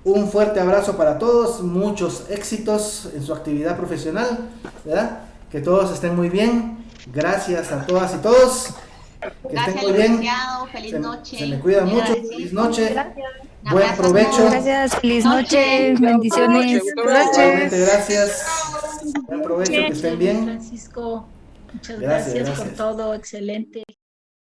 Un fuerte abrazo para todos, muchos éxitos en su actividad profesional, ¿verdad? Que todos estén muy bien. Gracias a todas y todos. Que
Gracias,
estén muy bien.
licenciado. Feliz noche.
Se me cuida mucho. Feliz noche. Buen
Abrazo.
provecho.
Gracias, feliz noche, bendiciones.
Igualmente, gracias. Buen provecho, que estén bien.
Francisco, muchas
Gracias,
gracias por
gracias.
todo, excelente.